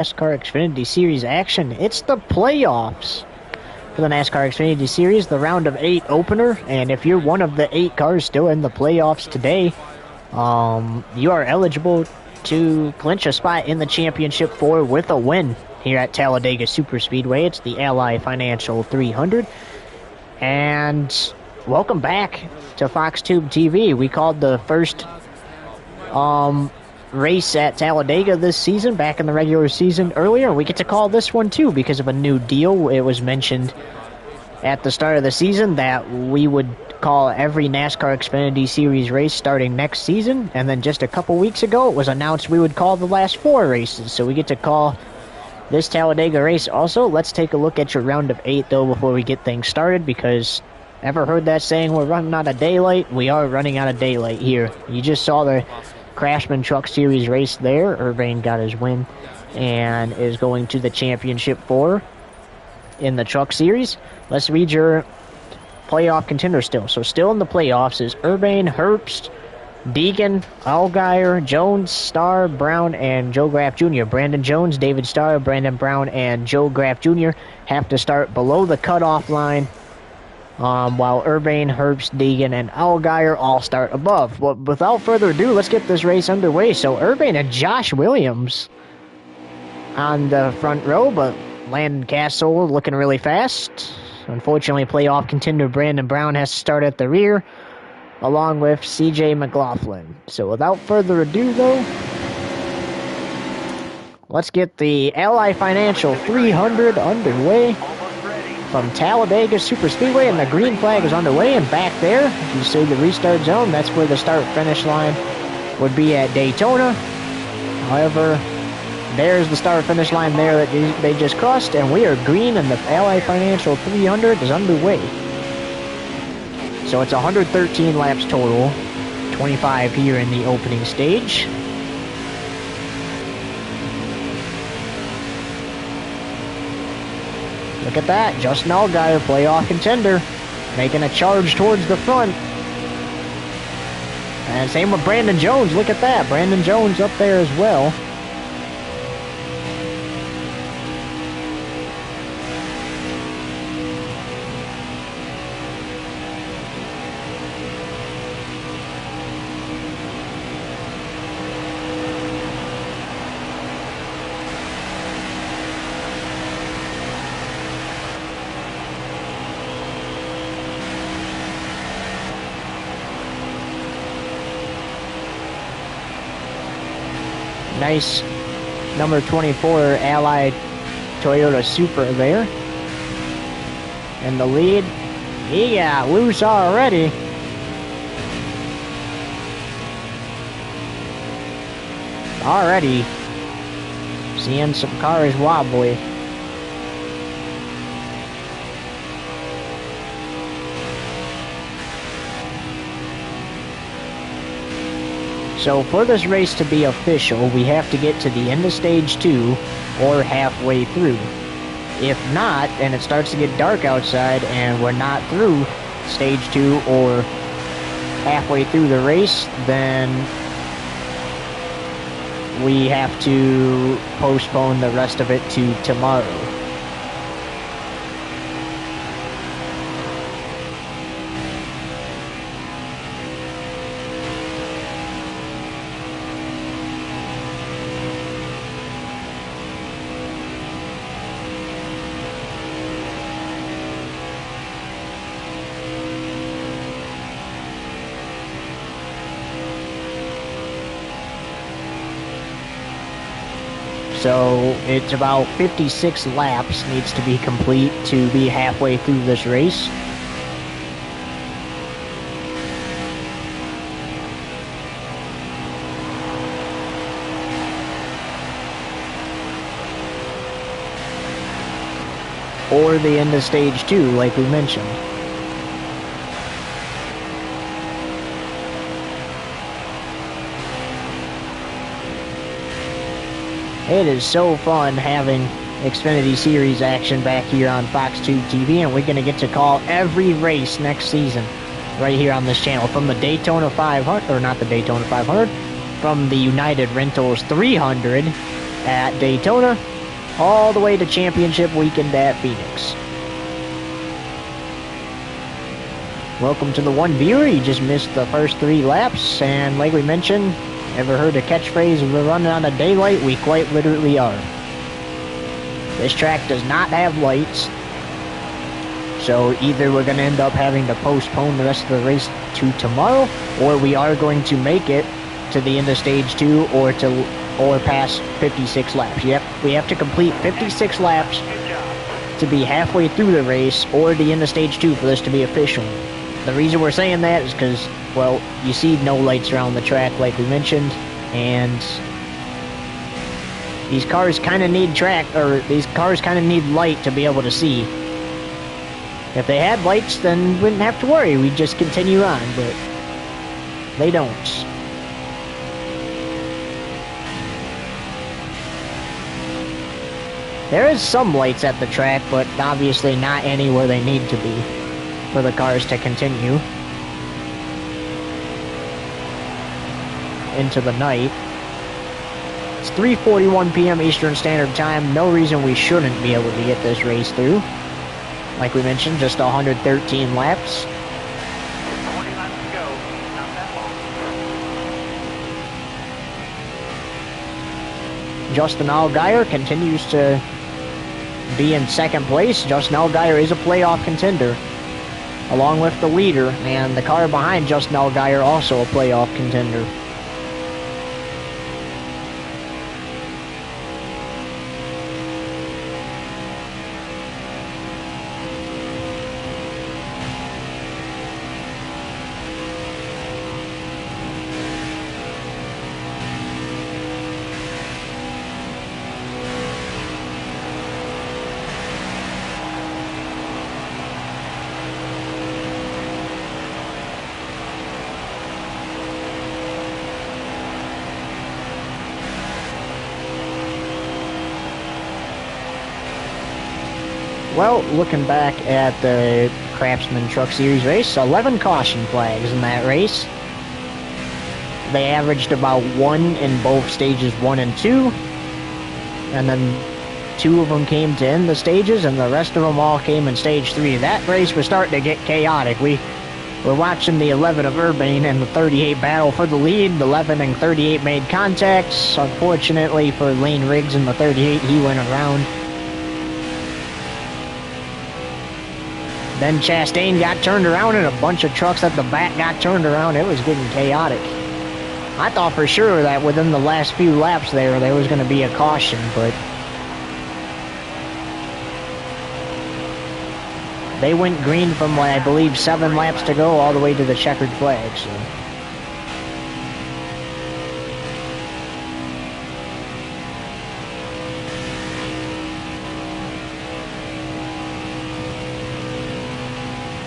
NASCAR Xfinity Series action. It's the playoffs for the NASCAR Xfinity Series, the round of 8 opener. And if you're one of the 8 cars still in the playoffs today, you are eligible to clinch a spot in the championship four with a win here at Talladega Superspeedway. It's the Ally Financial 300. And welcome back to FoxTube TV. We called the first race at Talladega this season, back in the regular season earlier. We get to call this one too because of a new deal. It was mentioned at the start of the season that we would call every NASCAR Xfinity Series race starting next season, and then just a couple weeks ago it was announced we would call the last 4 races, so we get to call this Talladega race also. Let's take a look at your round of 8 though before we get things started, because ever heard that saying, we're running out of daylight? We are running out of daylight here. You just saw the Craftsman Truck Series race there. Urbane got his win and is going to the championship 4 in the Truck Series. Let's read your playoff contender still. So still in the playoffs is Urbane, Herbst, Deegan, Allgaier, Jones, Starr, Brown, and Joe Graff Jr. Brandon Jones, David Starr, Brandon Brown, and Joe Graff Jr. have to start below the cutoff line, while Urbane, Herbst, Deegan, and Allgaier all start above. Well, without further ado, let's get this race underway. So Urbane and Josh Williams on the front row, but Landon Castle looking really fast. Unfortunately, playoff contender Brandon Brown has to start at the rear, along with CJ McLaughlin. So without further ado, though, let's get the Ally Financial 300 underway from Talladega Superspeedway, and the green flag is underway. And back there, if you see the restart zone, that's where the start-finish line would be at Daytona. However, there's the start-finish line there that they just crossed, and we are green, and the Ally Financial 300 is underway. So it's 113 laps total, 25 here in the opening stage. Look at that, Justin Allgaier, playoff contender, making a charge towards the front. And same with Brandon Jones, look at that, Brandon Jones up there as well. Nice number 24 Ally Toyota Supra there. And the lead, he got loose already. Already seeing some cars wobbly. So for this race to be official, we have to get to the end of stage 2 or halfway through. If not, and it starts to get dark outside and we're not through stage 2 or halfway through the race, then we have to postpone the rest of it to tomorrow. So it's about 56 laps needs to be complete to be halfway through this race. Or the end of stage 2, like we mentioned. It is so fun having Xfinity Series action back here on FoxTube TV, and we're going to get to call every race next season right here on this channel, from the Daytona 500, or not the Daytona 500, from the United Rentals 300 at Daytona, all the way to championship weekend at Phoenix. Welcome to the one viewer. You just missed the first 3 laps, and like we mentioned, ever heard the catchphrase, we're running on a daylight? We quite literally are. This track does not have lights, so either we're going to end up having to postpone the rest of the race to tomorrow, or we are going to make it to the end of stage 2 or past 56 laps. We have to complete 56 laps to be halfway through the race or the end of stage 2 for this to be official. The reason we're saying that is because, well, you see no lights around the track like we mentioned, and these cars kind of need light to be able to see. If they had lights, then we wouldn't have to worry. We'd just continue on, but they don't. There is some lights at the track, but obviously not any where they need to be for the cars to continue into the night. It's 3:41 p.m. Eastern Standard Time. No reason we shouldn't be able to get this race through. Like we mentioned, just 113 laps. 20 laps to go. Not that long. Justin Allgaier continues to be in second place. Justin Allgaier is a playoff contender, along with the leader, and the car behind Justin Allgaier also a playoff contender. Well, looking back at the Craftsman Truck Series race, 11 caution flags in that race. They averaged about 1 in both stages 1 and 2. And then 2 of them came to end the stages, and the rest of them all came in stage 3. That race was starting to get chaotic. We're watching the 11 of Urbane and the 38 battle for the lead. The 11 and 38 made contacts. Unfortunately for Lane Riggs in the 38, he went around. Then Chastain got turned around, and a bunch of trucks at the back got turned around. It was getting chaotic. I thought for sure that within the last few laps there was going to be a caution, but they went green from, I believe, 7 laps to go all the way to the checkered flag. So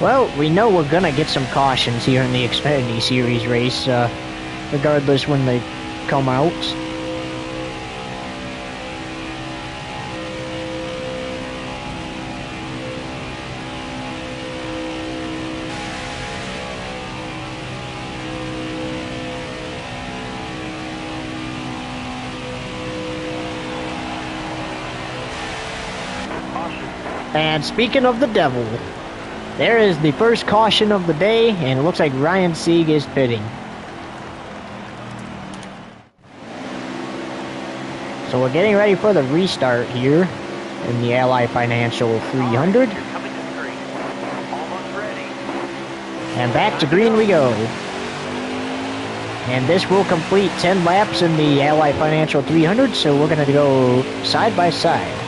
well, we know we're going to get some cautions here in the Xfinity Series race, regardless when they come out. And speaking of the devil, there is the first caution of the day, and it looks like Ryan Sieg is pitting. So we're getting ready for the restart here in the Ally Financial 300. And back to green we go. And this will complete 10 laps in the Ally Financial 300, so we're going to go side by side.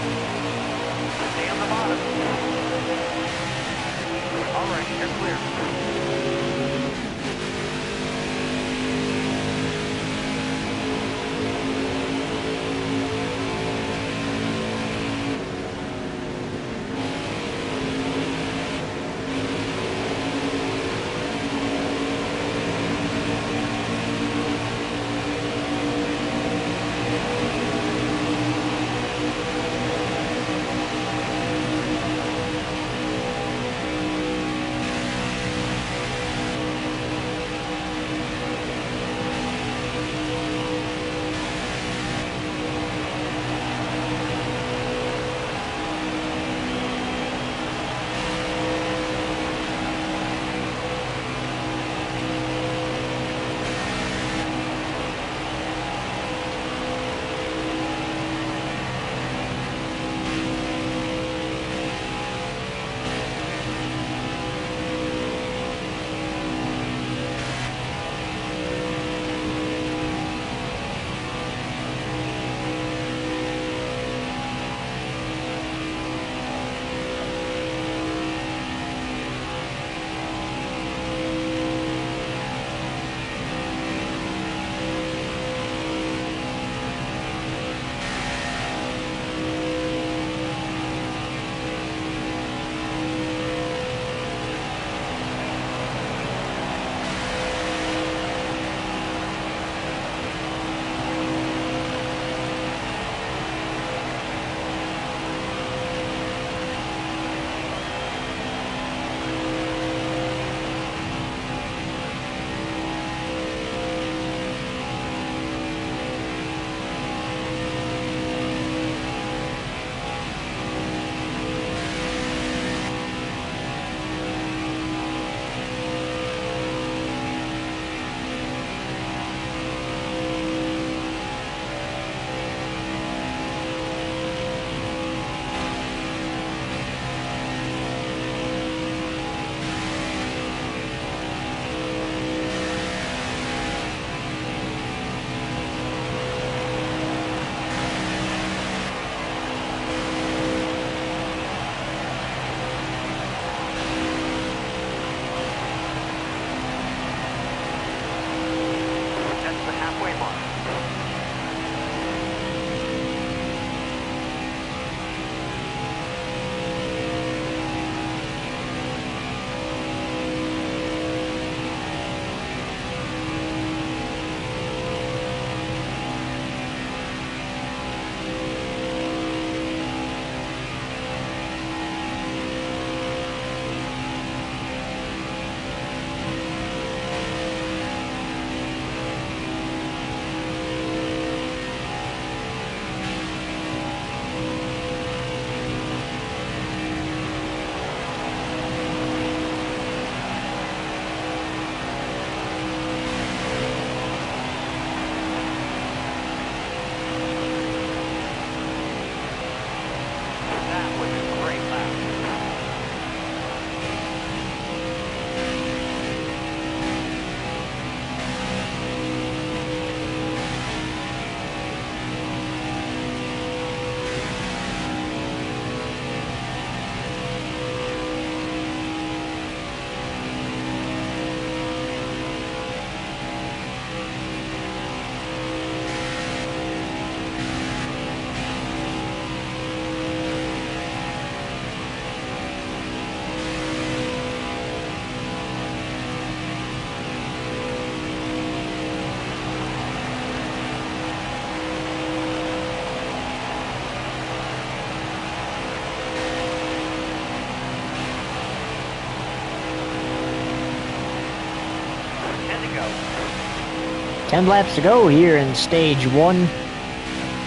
10 laps to go here in stage 1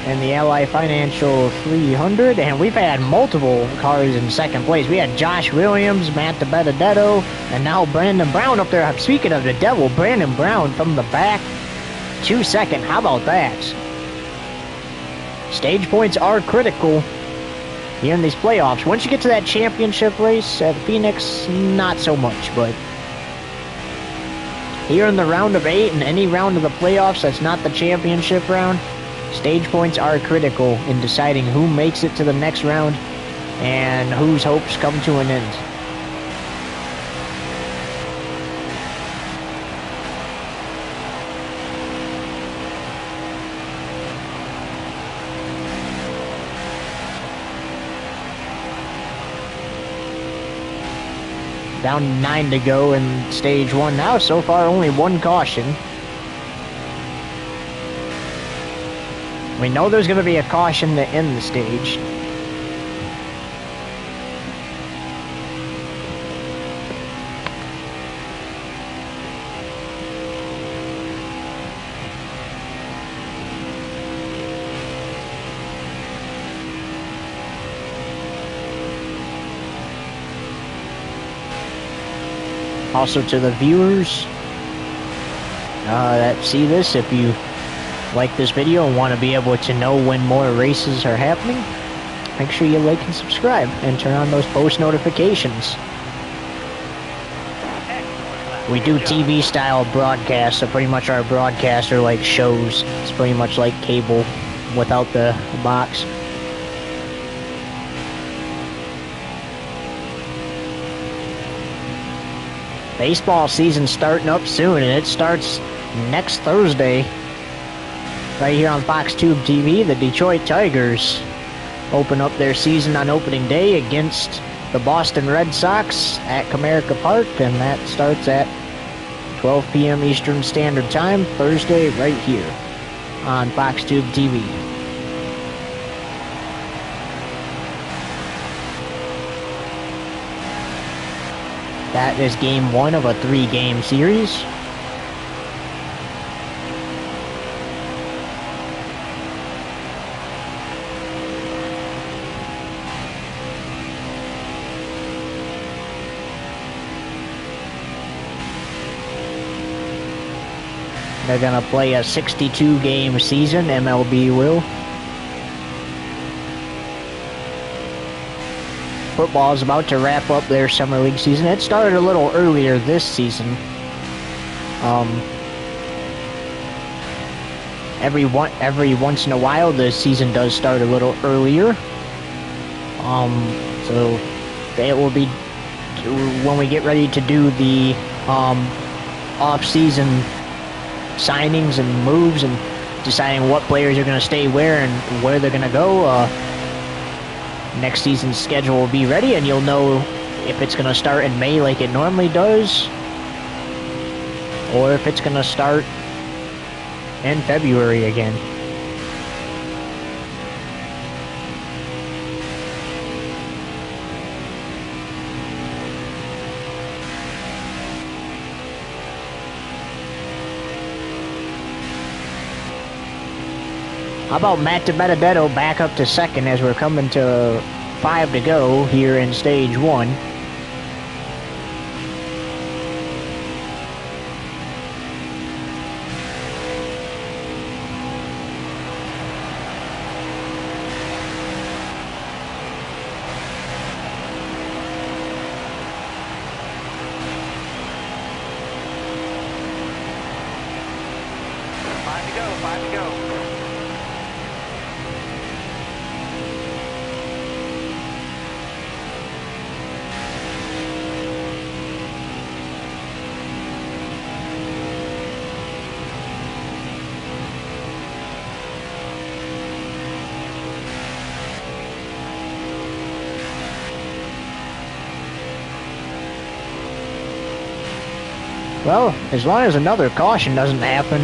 in the Ally Financial 300, and we've had multiple cars in second place. We had Josh Williams, Matt DiBenedetto, and now Brandon Brown up there. Speaking of the devil, Brandon Brown from the back, 2 second. How about that? Stage points are critical here in these playoffs. Once you get to that championship race at Phoenix, not so much, but here in the round of 8 and any round of the playoffs that's not the championship round, stage points are critical in deciding who makes it to the next round and whose hopes come to an end. Down 9 to go in stage 1 now. So far, only 1 caution. We know there's going to be a caution to end the stage. Also to the viewers that see this, if you like this video and want to be able to know when more races are happening, make sure you like and subscribe and turn on those post notifications. We do TV style broadcasts, so pretty much our broadcasts are like shows. It's pretty much like cable without the box. Baseball season starting up soon, and it starts next Thursday. Right here on Fox Tube TV, the Detroit Tigers open up their season on opening day against the Boston Red Sox at Comerica Park, and that starts at 12 p.m. Eastern Standard Time, Thursday, right here on Fox Tube TV. That is game 1 of a 3-game series. They're going to play a 62-game season, MLB will. Football is about to wrap up their summer league season. It started a little earlier this season. Every once in a while, the season does start a little earlier. So it will be when we get ready to do the off-season signings and moves and deciding what players are going to stay where and where they're going to go. Next season's schedule will be ready, and you'll know if it's going to start in May like it normally does, or if it's going to start in February again. How about Matt DiBenedetto back up to second as we're coming to 5 to go here in stage 1. Five to go. Well, as long as another caution doesn't happen.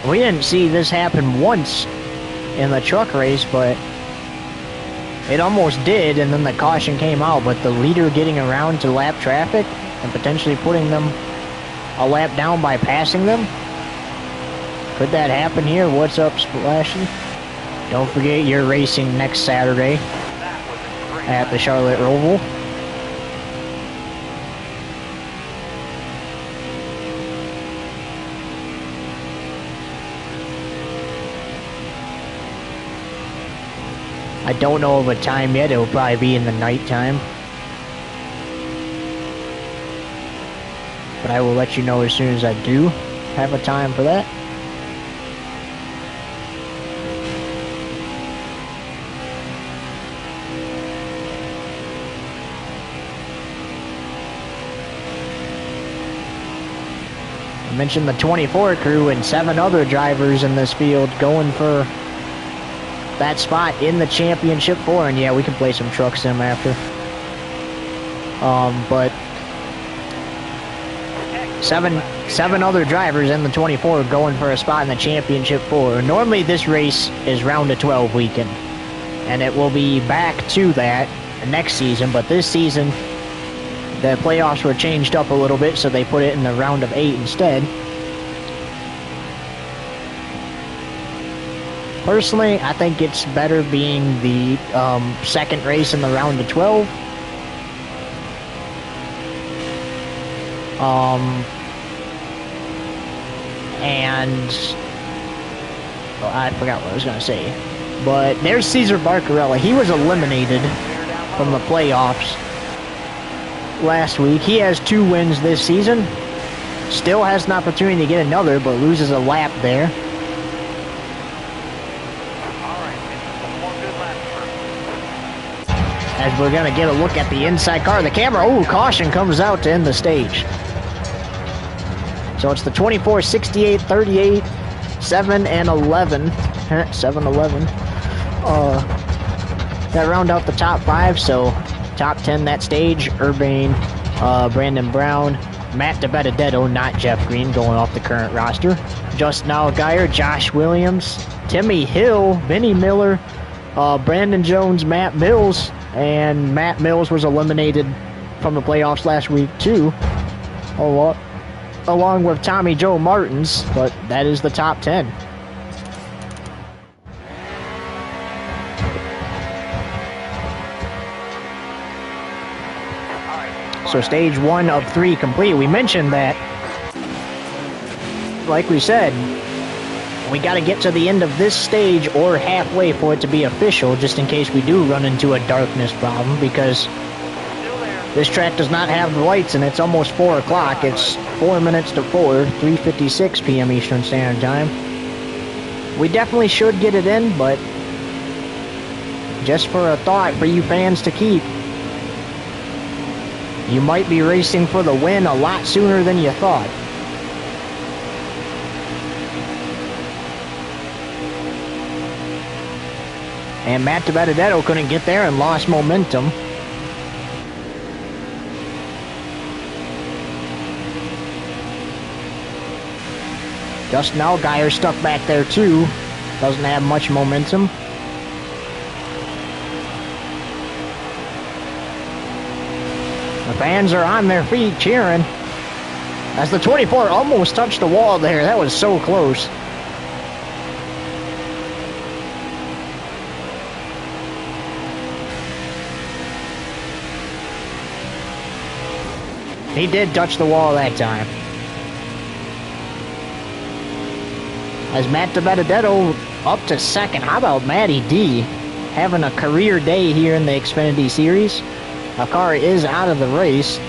We didn't see this happen once in the truck race, but it almost did, and then the caution came out. But the leader getting around to lap traffic and potentially putting them a lap down by passing them, Could that happen here? What's up, Splashy? Don't forget you're racing next Saturday at the Charlotte Oval. I don't know of a time yet. It'll probably be in the nighttime. But I will let you know as soon as I do have a time for that. I mentioned the 24 crew and 7 other drivers in this field going for that spot in the championship 4, and yeah, we can play some truck sim after. But seven other drivers in the 24 going for a spot in the championship 4. Normally this race is round of 12 weekend, and it will be back to that next season, but this season the playoffs were changed up a little bit, so they put it in the round of 8 instead. Personally, I think it's better being the second race in the round of 12. And well, I forgot what I was going to say. But there's Cesar Barcarella. He was eliminated from the playoffs last week. He has 2 wins this season. Still has an opportunity to get another, but loses a lap there. As we're going to get a look at the inside car. The camera, oh, caution comes out to end the stage. So it's the 24, 68, 38, 7, and 11. 7, 11. That round out the top 5, so top 10 that stage. Urbane, Brandon Brown, Matt DiBenedetto, not Jeff Green, going off the current roster. Justin Allgaier, Josh Williams, Timmy Hill, Vinnie Miller, Brandon Jones, Matt Mills, and Matt Mills was eliminated from the playoffs last week too, along with Tommy Joe Martins, but that is the top 10. So stage 1 of 3 complete. We mentioned that, like we said, we got to get to the end of this stage or halfway for it to be official, just in case we do run into a darkness problem, because this track does not have the lights and it's almost 4 o'clock. It's 4 minutes to 4, 3:56 p.m. Eastern Standard Time. We definitely should get it in, but just for a thought for you fans to keep, you might be racing for the win a lot sooner than you thought. And Matt DiBenedetto couldn't get there and lost momentum. Justin Allgaier stuck back there too. Doesn't have much momentum. The fans are on their feet cheering as the 24 almost touched the wall there. That was so close. He did touch the wall that time. As Matt DiBenedetto up to second. How about Matty D having a career day here in the Xfinity Series? A car is out of the race.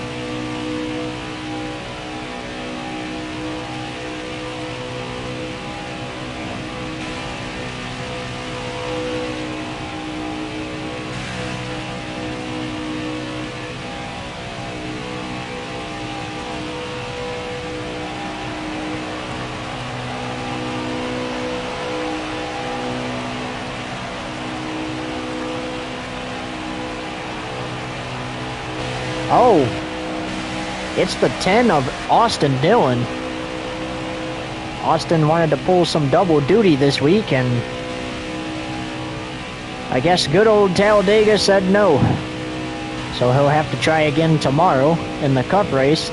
Oh, it's the 10 of Austin Dillon. Austin wanted to pull some double duty this week, and I guess good old Talladega said no. So he'll have to try again tomorrow in the Cup race.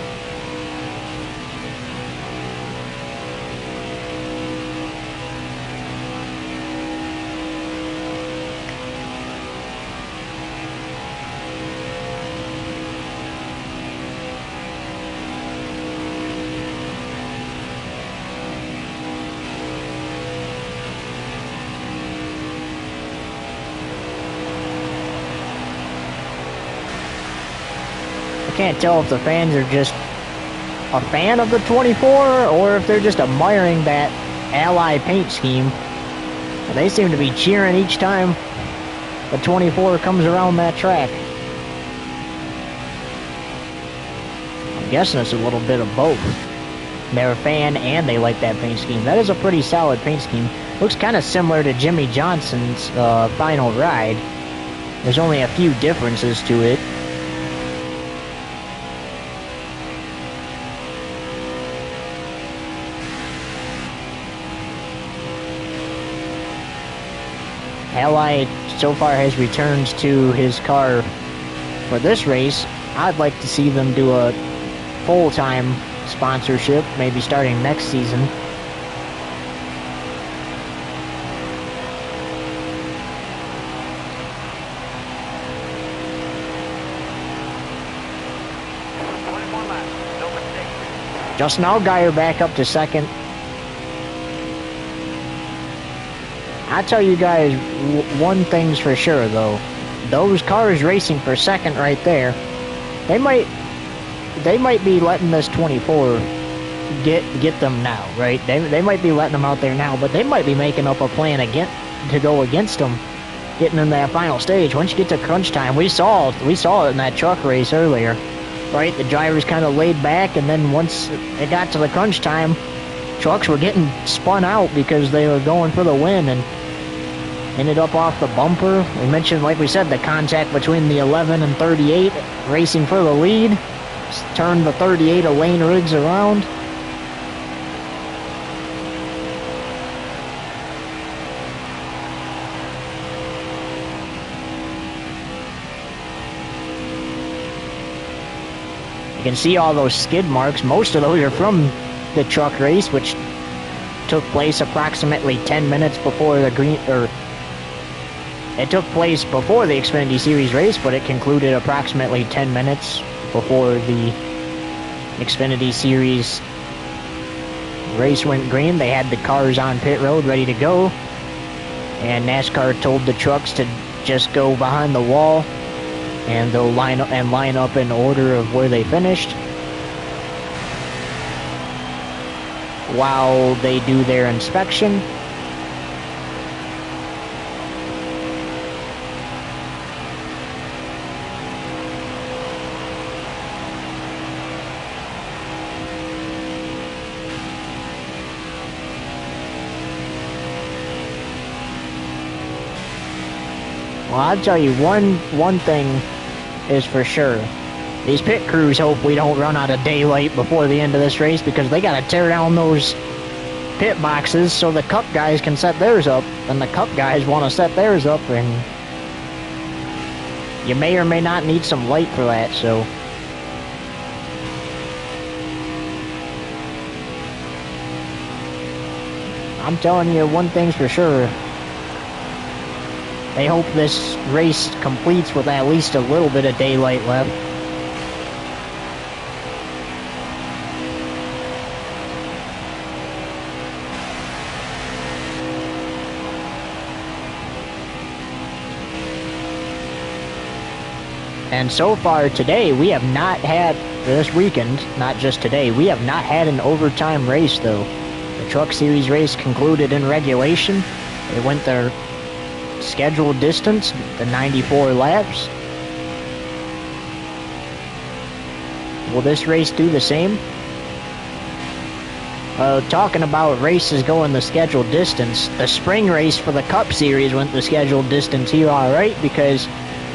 can't tell if the fans are just a fan of the 24 or if they're just admiring that Ally paint scheme. They seem to be cheering each time the 24 comes around that track. I'm guessing it's a little bit of both. They're a fan and they like that paint scheme. That is a pretty solid paint scheme. Looks kind of similar to Jimmy Johnson's final ride. There's only a few differences to it. Ally so far has returned to his car for this race. I'd like to see them do a full-time sponsorship, maybe starting next season. Justin Allgaier back up to second. I tell you guys one thing's for sure though. Those cars racing for second right there, they might be letting this 24 get them now, right? They might be letting them out there now, but they might be making up a plan again to go against them, getting in that final stage. Once you get to crunch time, we saw it in that truck race earlier, right? The drivers kind of laid back, and then once it got to the crunch time, trucks were getting spun out because they were going for the win and ended up off the bumper. We mentioned, like we said, the contact between the 11 and 38 racing for the lead. Turned the 38 of Lane Riggs around. You can see all those skid marks. Most of those are from the truck race, which took place approximately 10 minutes before the it took place before the Xfinity Series race, but it concluded approximately 10 minutes before the Xfinity Series race went green. They had the cars on pit road ready to go, and NASCAR told the trucks to just go behind the wall, and they'll line up in order of where they finished while they do their inspection. Well, I'll tell you, one thing is for sure. These pit crews hope we don't run out of daylight before the end of this race, because they got to tear down those pit boxes so the Cup guys can set theirs up, and the Cup guys want to set theirs up, and you may or may not need some light for that, so. I'm telling you, one thing's for sure. They hope this race completes with at least a little bit of daylight left. And so far today, we have not had, this weekend, not just today, we have not had an overtime race though. The Truck Series race concluded in regulation. They went their scheduled distance, the 94 laps. Will this race do the same? Talking about races going the scheduled distance, the spring race for the Cup Series went the scheduled distance here, alright, because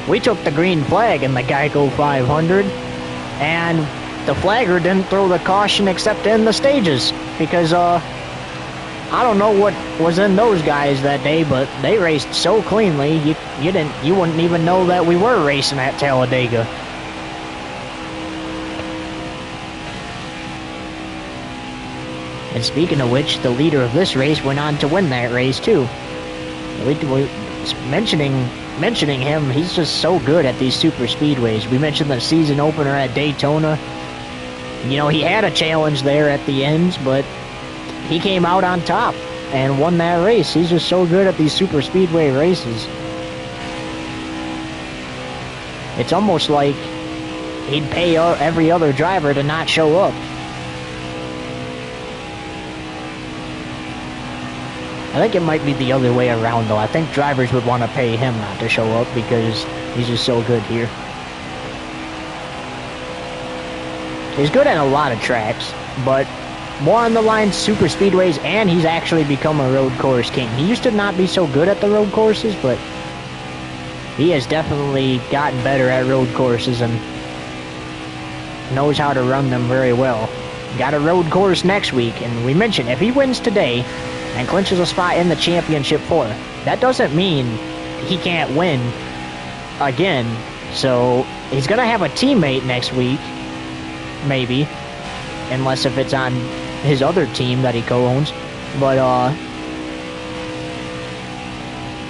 we took the green flag in the Geico 500, and the flagger didn't throw the caution except in the stages, because I don't know what was in those guys that day, but they raced so cleanly, you wouldn't even know that we were racing at Talladega. And speaking of which, the leader of this race went on to win that race too. Mentioning him, he's just so good at these super speedways. We mentioned the season opener at Daytona. You know, he had a challenge there at the end, but he came out on top and won that race. He's just so good at these super speedway races. It's almost like he'd pay every other driver to not show up. I think it might be the other way around, though. I think drivers would want to pay him not to show up because he's just so good here. He's good at a lot of tracks, but more on the line Superspeedways, and he's actually become a road course king. He used to not be so good at the road courses, but he has definitely gotten better at road courses and knows how to run them very well. Got a road course next week, and we mentioned if he wins today and clinches a spot in the championship 4, that doesn't mean he can't win again. So he's going to have a teammate next week, maybe, unless if it's on his other team that he co-owns. But,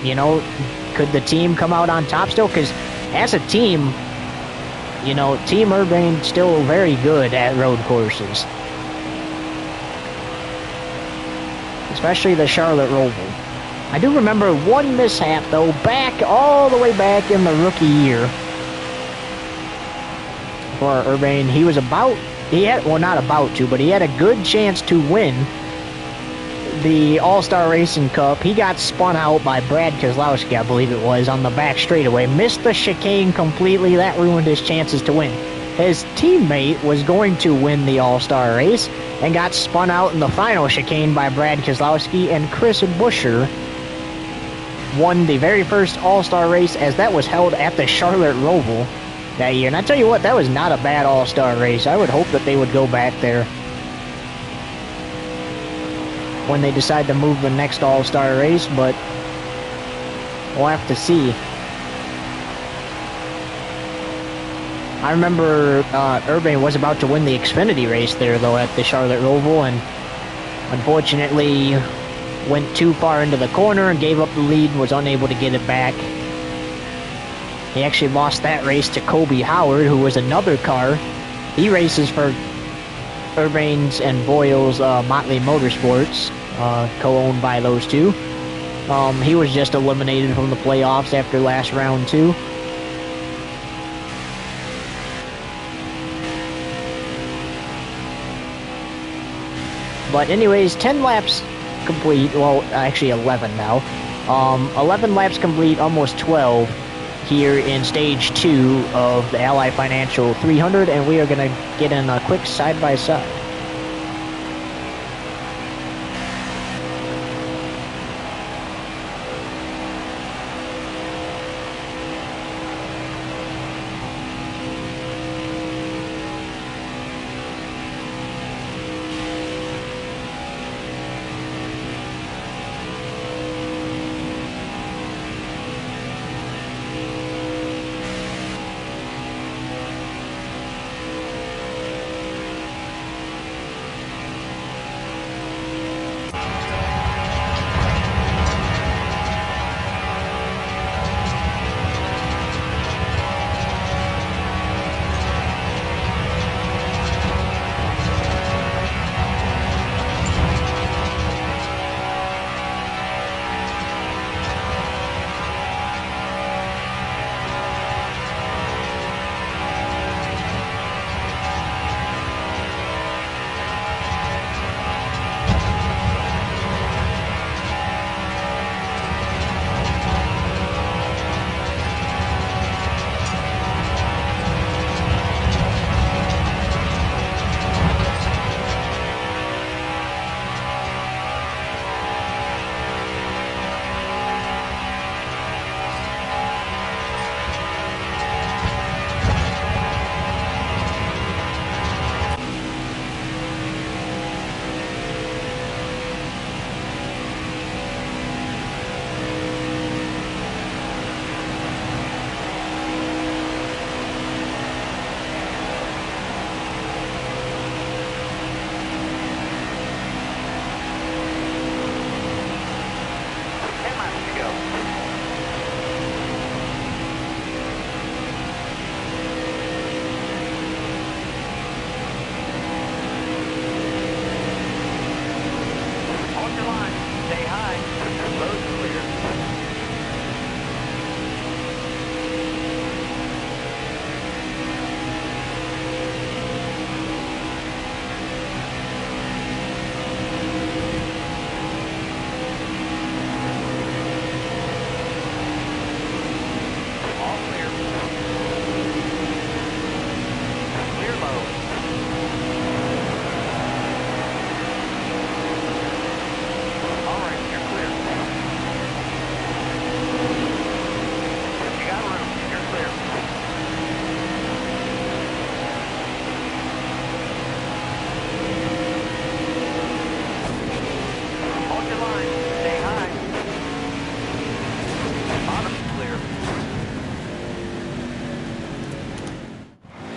you know, could the team come out on top still? Because as a team, you know, Team Urbane's still very good at road courses. Especially the Charlotte Roval. I do remember one mishap, though, all the way back in the rookie year. For Urbane, he was not about to, but he had a good chance to win the All-Star Racing Cup. He got spun out by Brad Keselowski, I believe it was, on the back straightaway. Missed the chicane completely. That ruined his chances to win. His teammate was going to win the All-Star race and got spun out in the final chicane by Brad Keselowski, and Chris Buescher won the very first All-Star race, as that was held at the Charlotte Roval that year. And I tell you what, that was not a bad All-Star race. I would hope that they would go back there when they decide to move the next All-Star race, but we'll have to see. I remember Urbane was about to win the Xfinity race there, though, at the Charlotte Roval, and unfortunately went too far into the corner and gave up the lead and was unable to get it back. He actually lost that race to Kobe Howard, who was another car. He races for Urbane's and Boyle's Motley Motorsports, co-owned by those two. He was just eliminated from the playoffs after last round, too. But anyways, 10 laps complete. Well, actually 11 now. 11 laps complete, almost 12, here in Stage 2 of the Ally Financial 300, and we are going to get in a quick side-by-side.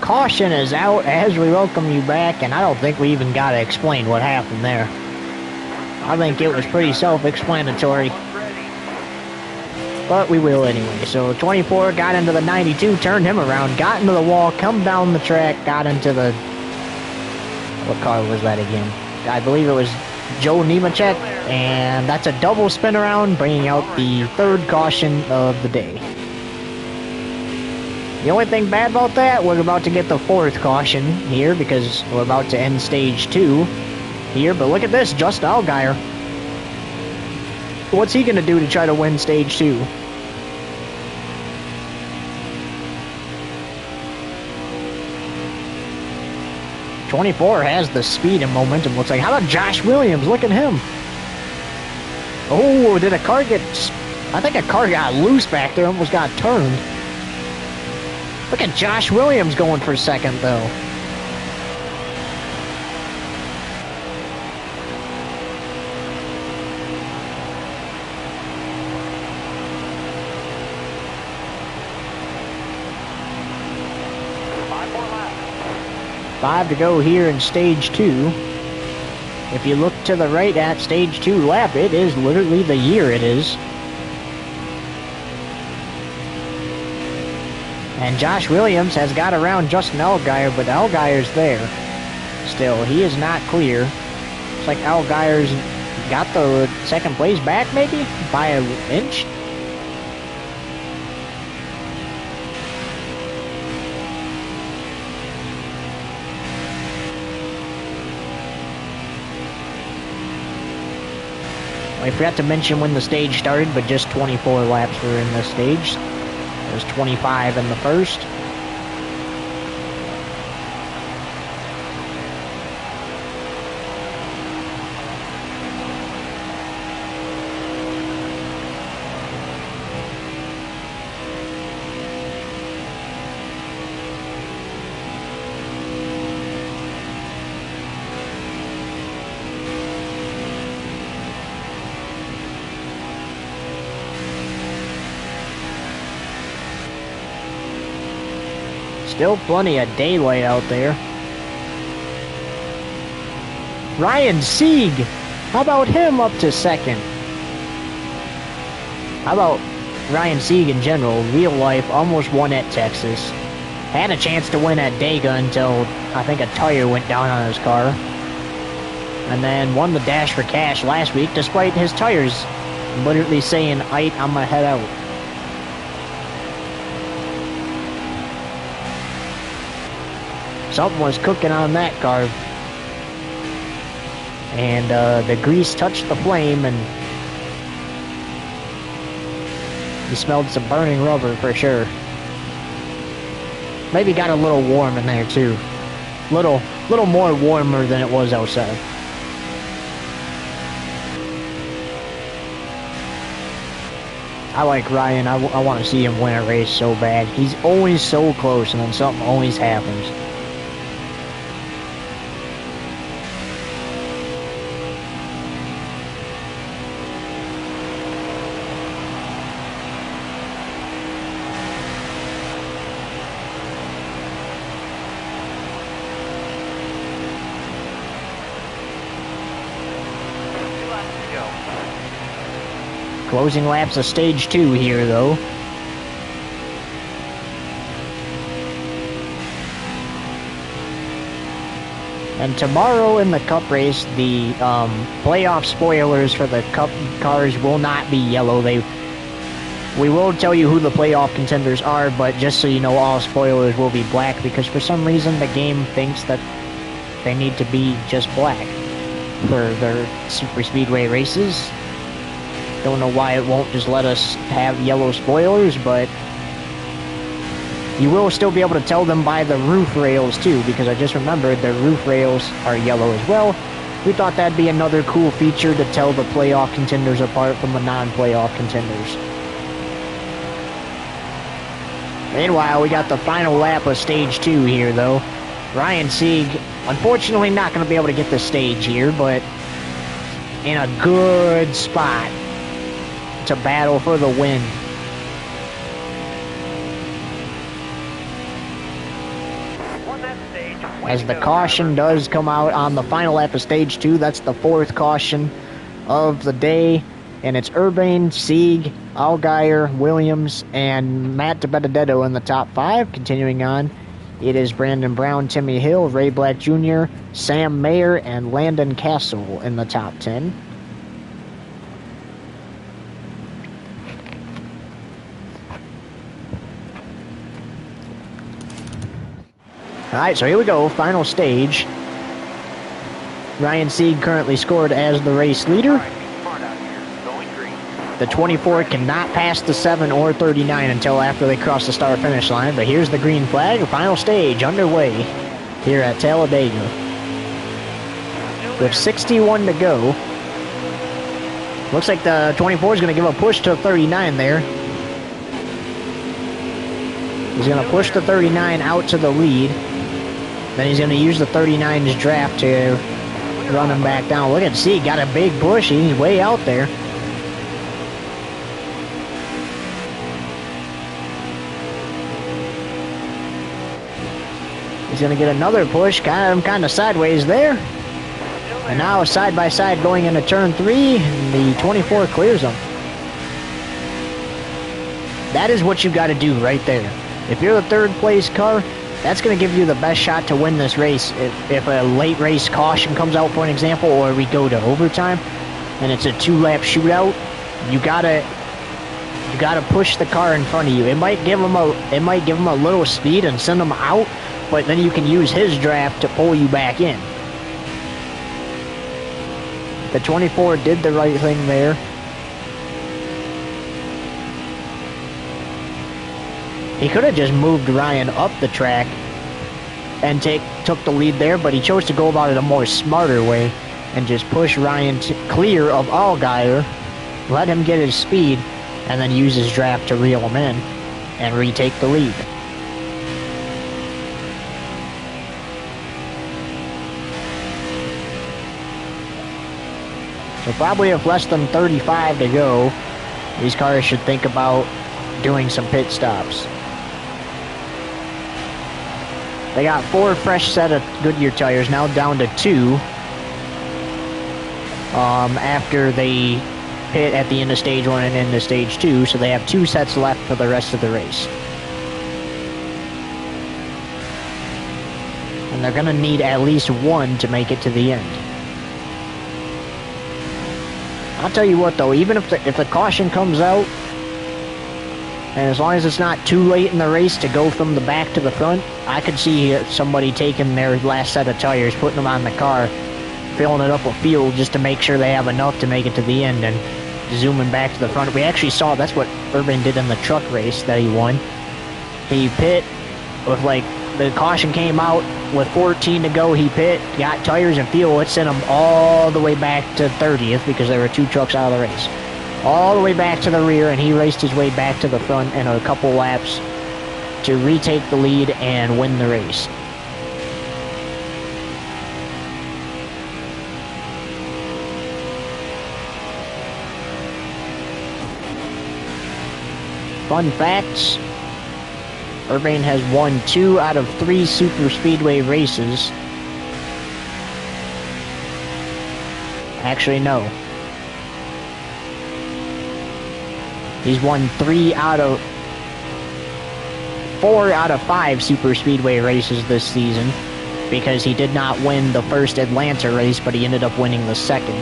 caution is out as we welcome you back, and I don't think we even got to explain what happened there. I think it was pretty self-explanatory. But we will anyway. So 24 got into the 92, turned him around, got into the wall, come down the track, got into the... What car was that again? I believe it was Joe Nemechek, and that's a double spin around, bringing out the third caution of the day. The only thing bad about that, we're about to get the fourth caution here because we're about to end stage 2 here, but look at this, Just Allgaier. What's he going to do to try to win stage 2? '24 has the speed and momentum. Looks like. How about Josh Williams? Look at him. Oh, did a car get... I think a car got loose back there. Almost got turned. Look at Josh Williams going for second, though. Five to go here in stage 2. If you look to the right at stage 2 lap, it is literally the year it is. And Josh Williams has got around Justin Allgaier, but Allgaier's there. Still, he is not clear. It's like Allgaier's got the second place back, maybe? By an inch? I forgot to mention when the stage started, but just 24 laps were in the stage. There's 25 in the first. Still plenty of daylight out there. Ryan Sieg, how about him up to second? How about Ryan Sieg in general? Real life, almost won at Texas. Had a chance to win at Dega until I think a tire went down on his car. And then won the Dash for Cash last week despite his tires literally saying, "Aight, I'm gonna head out." Something was cooking on that car. And the grease touched the flame and you smelled some burning rubber for sure. Maybe got a little warm in there too. Little more warmer than it was outside. I like Ryan. I want to see him win a race so bad. He's always so close and then something always happens. Closing laps of stage 2 here, though. And tomorrow in the Cup race, the playoff spoilers for the Cup cars will not be yellow. We will tell you who the playoff contenders are, but just so you know, all spoilers will be black because for some reason the game thinks that they need to be just black for their Superspeedway races. Don't know why it won't just let us have yellow spoilers, but you will still be able to tell them by the roof rails too, because I just remembered the roof rails are yellow as well. We thought that'd be another cool feature to tell the playoff contenders apart from the non-playoff contenders. Meanwhile, we got the final lap of stage 2 here though. Ryan Sieg, unfortunately not going to be able to get the stage here, but in a good spot to battle for the win. as the caution does come out on the final lap of stage 2. That's the 4th caution of the day, and it's Urban, Sieg, Allgaier, Williams, and Matt DiBenedetto in the top 5. Continuing on, it is Brandon Brown, Timmy Hill, Ray Black Jr., Sam Mayer, and Landon Castle in the top 10. Alright, so here we go, final stage. Ryan Sieg currently scored as the race leader. The 24 cannot pass the 7 or 39 until after they cross the start-finish line, but here's the green flag. The final stage underway here at Talladega. With 61 to go. Looks like the 24 is going to give a push to 39 there. He's going to push the 39 out to the lead. Then he's going to use the 39's draft to run him back down. Look at Sieg, got a big push. He's way out there. He's going to get another push, kind of sideways there. And now side by side going into turn 3, and the 24 clears him. That is what you got to do right there. If you're the 3rd place car, that's going to give you the best shot to win this race. If a late race caution comes out, for an example, or we go to overtime, and it's a 2-lap shootout, you gotta push the car in front of you. It might give him a little speed and send him out, but then you can use his draft to pull you back in. The 24 did the right thing there. He could have just moved Ryan up the track and took the lead there, but he chose to go about it a more smarter way and just push Ryan clear of Allgaier, let him get his speed, and then use his draft to reel him in and retake the lead. So probably with less than 35 to go, these cars should think about doing some pit stops. They got 4 fresh set of Goodyear tires, now down to 2. After they pit at the end of stage 1 and into stage 2, so they have 2 sets left for the rest of the race. And they're going to need at least 1 to make it to the end. I'll tell you what though, even if the caution comes out, and as long as it's not too late in the race to go from the back to the front, I could see somebody taking their last set of tires, putting them on the car, filling it up with fuel just to make sure they have enough to make it to the end, and zooming back to the front. We actually saw that's what Urban did in the truck race that he won. He pit with the caution came out with 14 to go. He pit, got tires and fuel. It sent him all the way back to 30th because there were 2 trucks out of the race. All the way back to the rear, and he raced his way back to the front in a couple laps to retake the lead and win the race. Fun facts. Urban has won 2 out of 3 Superspeedway races. Actually, no. He's won 4 out of 5 Superspeedway races this season because he did not win the first Atlanta race, but he ended up winning the second.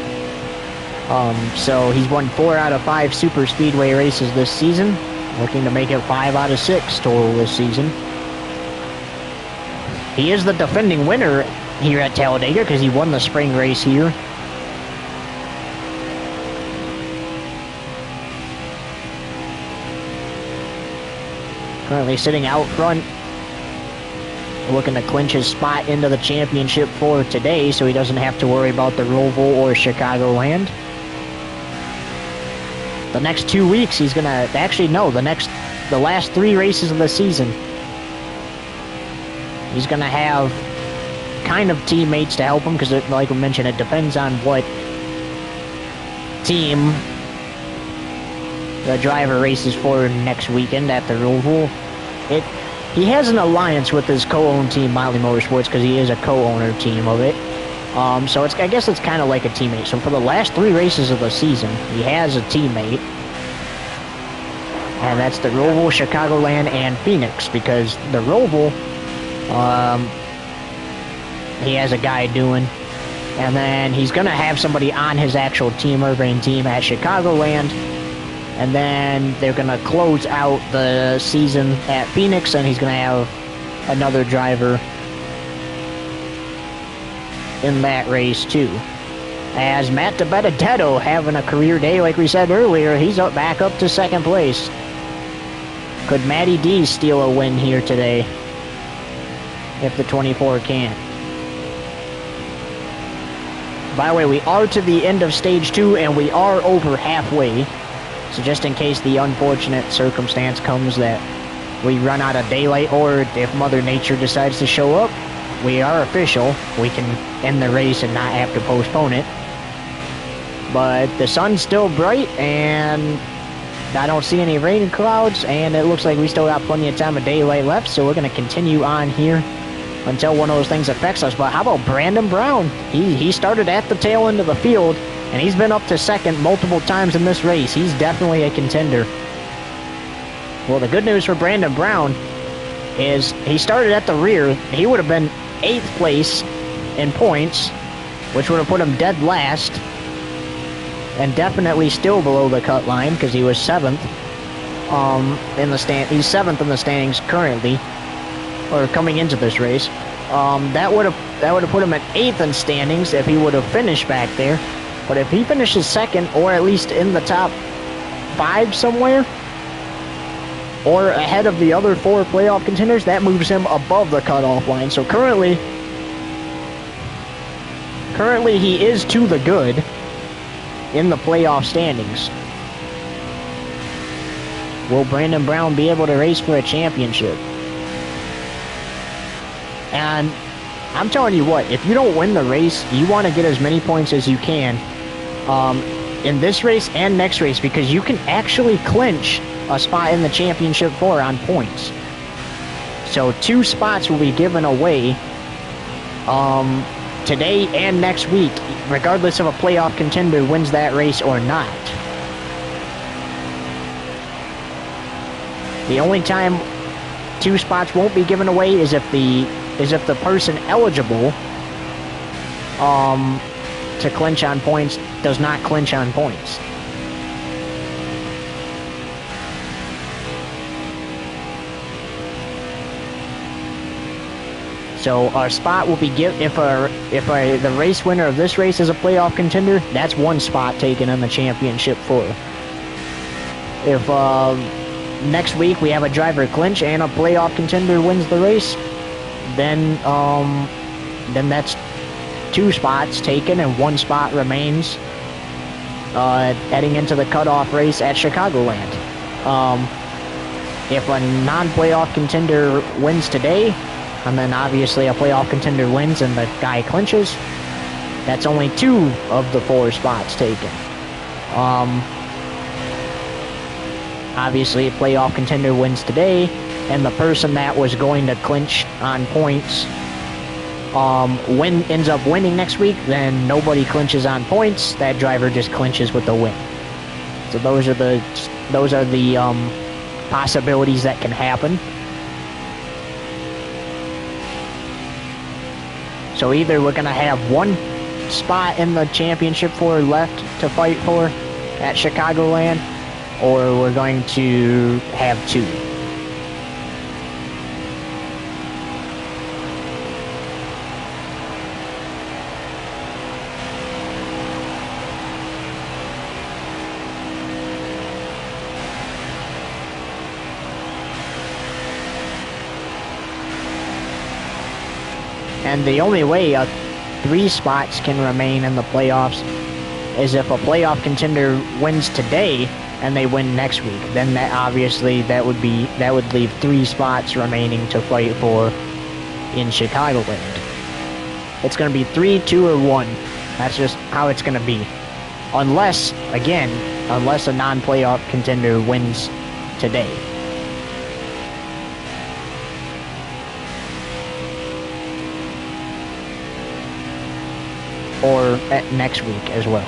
So he's won 4 out of 5 Superspeedway races this season, looking to make it 5 out of 6 total this season. He is the defending winner here at Talladega because he won the spring race here. Currently sitting out front, looking to clinch his spot into the championship for today so he doesn't have to worry about the Roval or Chicagoland. The next 2 weeks he's going to, the last 3 races of the season, he's going to have kind of teammates to help him because, like we mentioned, it depends on what team the driver races for next weekend at the Roval. he has an alliance with his co-owned team, Motley Motorsports, because he is a co-owner team of it. So I guess it's kind of like a teammate. So for the last 3 races of the season, he has a teammate. And that's the Roval, Chicagoland, and Phoenix, because the Roval, he has a guy doing. And then he's going to have somebody on his actual team, Urban team, at Chicagoland. And then they're going to close out the season at Phoenix, and he's going to have another driver in that race, too. As Matt DiBenedetto having a career day, like we said earlier, he's back up to 2nd place. Could Matty D steal a win here today? If the 24 can't. By the way, we are to the end of stage 2, and we are over halfway. So just in case the unfortunate circumstance comes that we run out of daylight, or if Mother Nature decides to show up, we are official. We can end the race and not have to postpone it. But the sun's still bright, and I don't see any rain clouds, and it looks like we still got plenty of time of daylight left, so we're going to continue on here until one of those things affects us. But how about Brandon Brown? He started at the tail end of the field, and he's been up to 2nd multiple times in this race. He's definitely a contender. Well, the good news for Brandon Brown is he started at the rear. He would have been 8th place in points, which would have put him dead last, and definitely still below the cut line because he was 7th in the stand. He's 7th in the standings currently, or coming into this race. That would have put him at 8th in standings if he would have finished back there. But if he finishes 2nd, or at least in the top 5 somewhere, or ahead of the other 4 playoff contenders, that moves him above the cutoff line. So currently he is to the good in the playoff standings. Will Brandon Brown be able to race for a championship? And I'm telling you what, if you don't win the race, you want to get as many points as you can in this race and next race, because you can actually clinch a spot in the championship 4 on points. So 2 spots will be given away today and next week, regardless if a playoff contender wins that race or not. The only time 2 spots won't be given away is if the person eligible to clinch on points does not clinch on points. So our spot will be given if the race winner of this race is a playoff contender. That's 1 spot taken in the championship 4. If next week we have a driver clinch and a playoff contender wins the race, then that's 2 spots taken and 1 spot remains heading into the cutoff race at Chicagoland. If a non-playoff contender wins today, and then obviously a playoff contender wins and the guy clinches, that's only 2 of the 4 spots taken. Obviously a playoff contender wins today, and the person that was going to clinch on points ends up winning next week, then nobody clinches on points. That driver just clinches with the win. So those are the possibilities that can happen. So either we're going to have 1 spot in the championship 4 left to fight for at Chicagoland, or we're going to have 2. And the only way 3 spots can remain in the playoffs is if a playoff contender wins today and they win next week. Then that would leave 3 spots remaining to fight for in Chicagoland. It's going to be 3, 2, or 1. That's just how it's going to be. Unless a non-playoff contender wins today. or next week as well.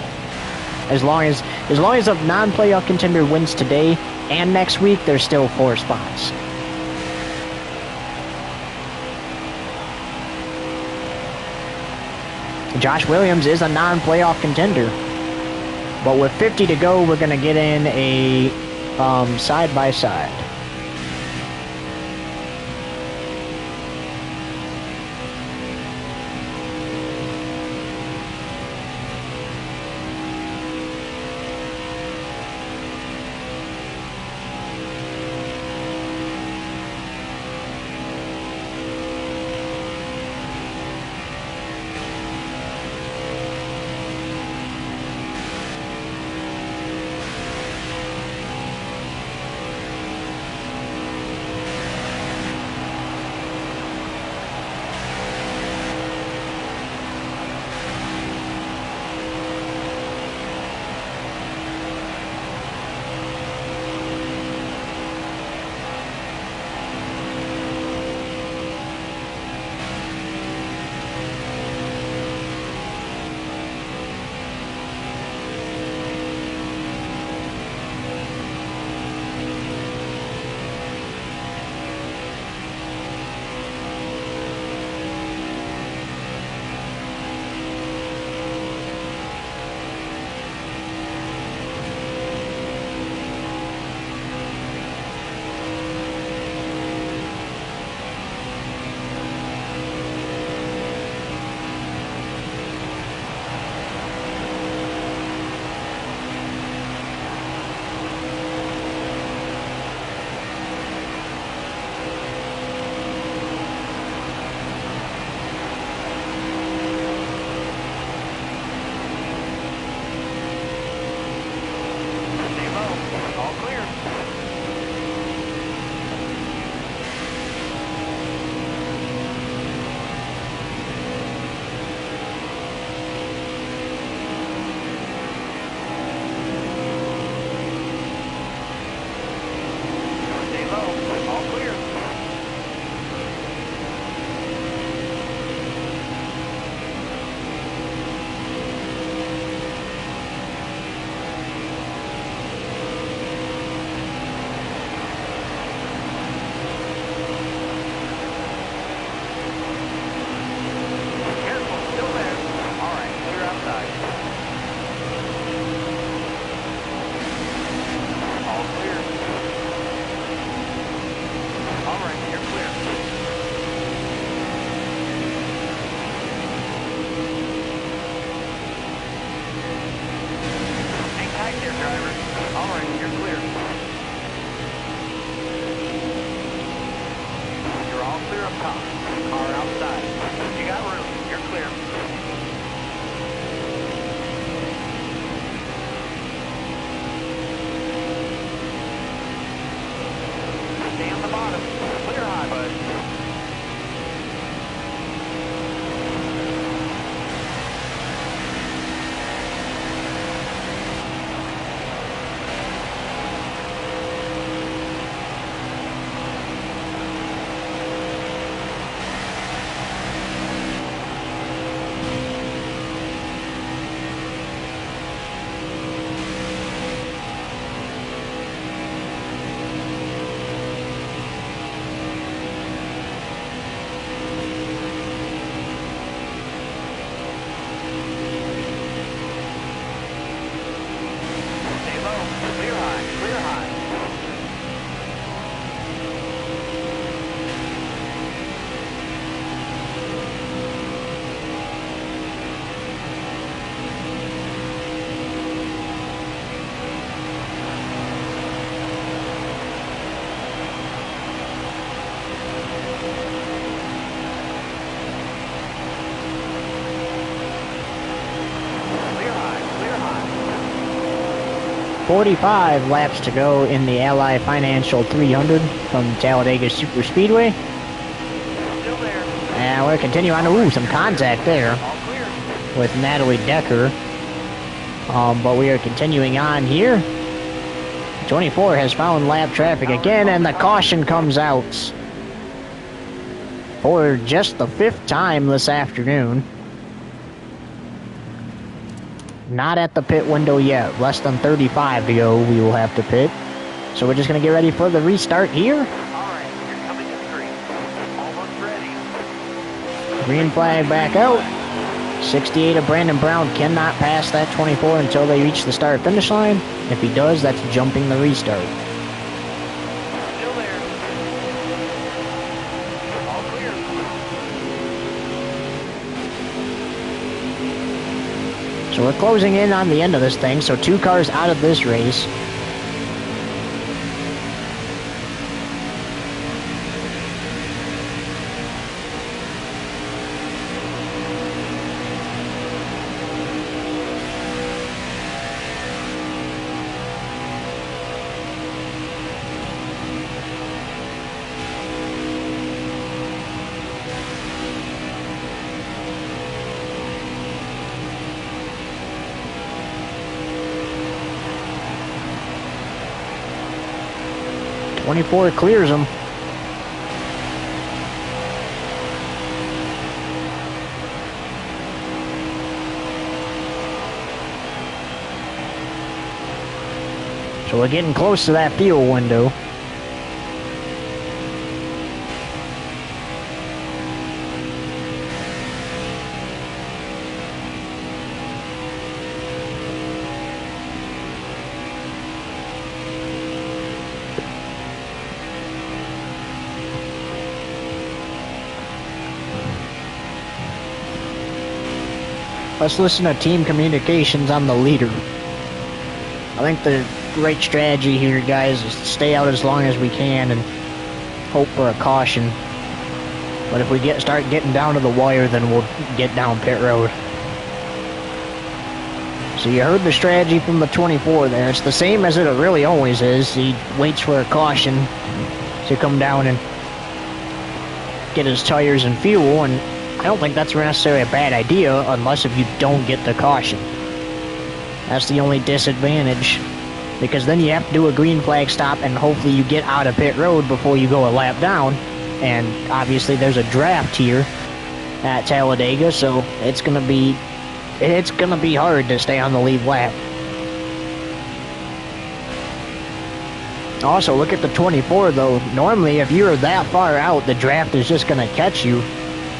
As long as a non-playoff contender wins today and next week, there's still 4 spots. Josh Williams is a non-playoff contender. But with 50 to go, we're going to get in a side-by-side. Clear high. 45 laps to go in the Ally Financial 300 from Talladega Superspeedway. Still there. And we're continuing on. Ooh, some contact there All clear. with Natalie Decker. But we are continuing on here. 24 has found lap traffic again, and the caution comes out for just the 5th time this afternoon. not at the pit window yet. Less than 35 to go, we will have to pit. So we're just going to get ready for the restart here. All right, you're coming to the green. Almost ready. Green flag back out. 68 of Brandon Brown cannot pass that 24 until they reach the start-finish line. If he does, that's jumping the restart. Still there. All clear. So we're closing in on the end of this thing, so 2 cars out of this race. '24 clears him. So we're getting close to that fuel window. Let's listen to team communications on the leader. I think the great strategy here, guys, is to stay out as long as we can and hope for a caution. But if we start getting down to the wire, then we'll get down pit road. So you heard the strategy from the 24 there. It's the same as it really always is. He waits for a caution to come down and get his tires and fuel, and I don't think that's necessarily a bad idea unless if you don't get the caution. That's the only disadvantage, because then you have to do a green flag stop and hopefully you get out of pit road before you go a lap down, and obviously there's a draft here at Talladega, so it's gonna be hard to stay on the lead lap. Also, look at the 24 though. Normally if you're that far out, the draft is just gonna catch you.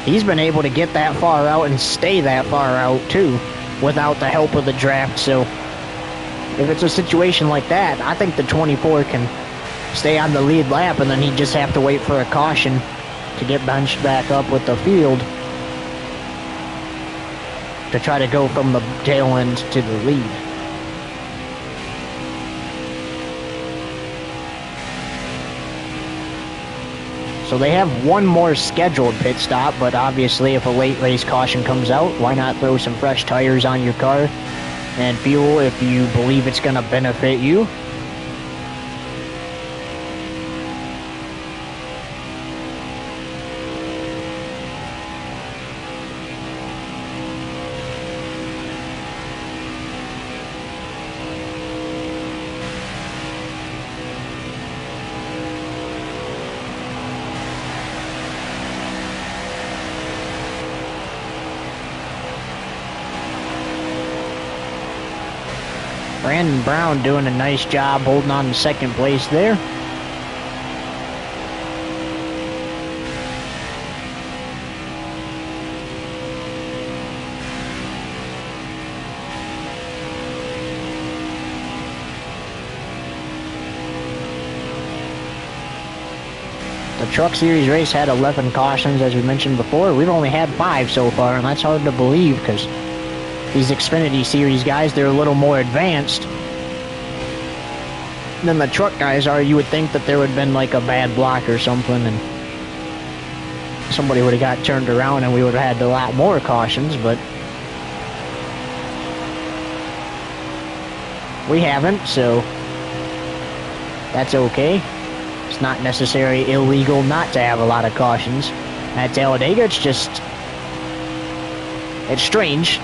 He's been able to get that far out and stay that far out too without the help of the draft. So if it's a situation like that, I think the 24 can stay on the lead lap, and then he'd just have to wait for a caution to get bunched back up with the field to try to go from the tail end to the lead. So they have one more scheduled pit stop, but obviously if a late race caution comes out, why not throw some fresh tires on your car and fuel if you believe it's going to benefit you. Brandon Brown doing a nice job holding on to second place there. The Truck Series race had 11 cautions, as we mentioned before. We've only had 5 so far, and that's hard to believe because these Xfinity Series guys, they're a little more advanced than the truck guys are. You would think that there would have been like a bad block or something and somebody would have got turned around and we would have had a lot more cautions, but we haven't, so that's okay. It's not necessarily illegal not to have a lot of cautions. At Talladega, it's strange.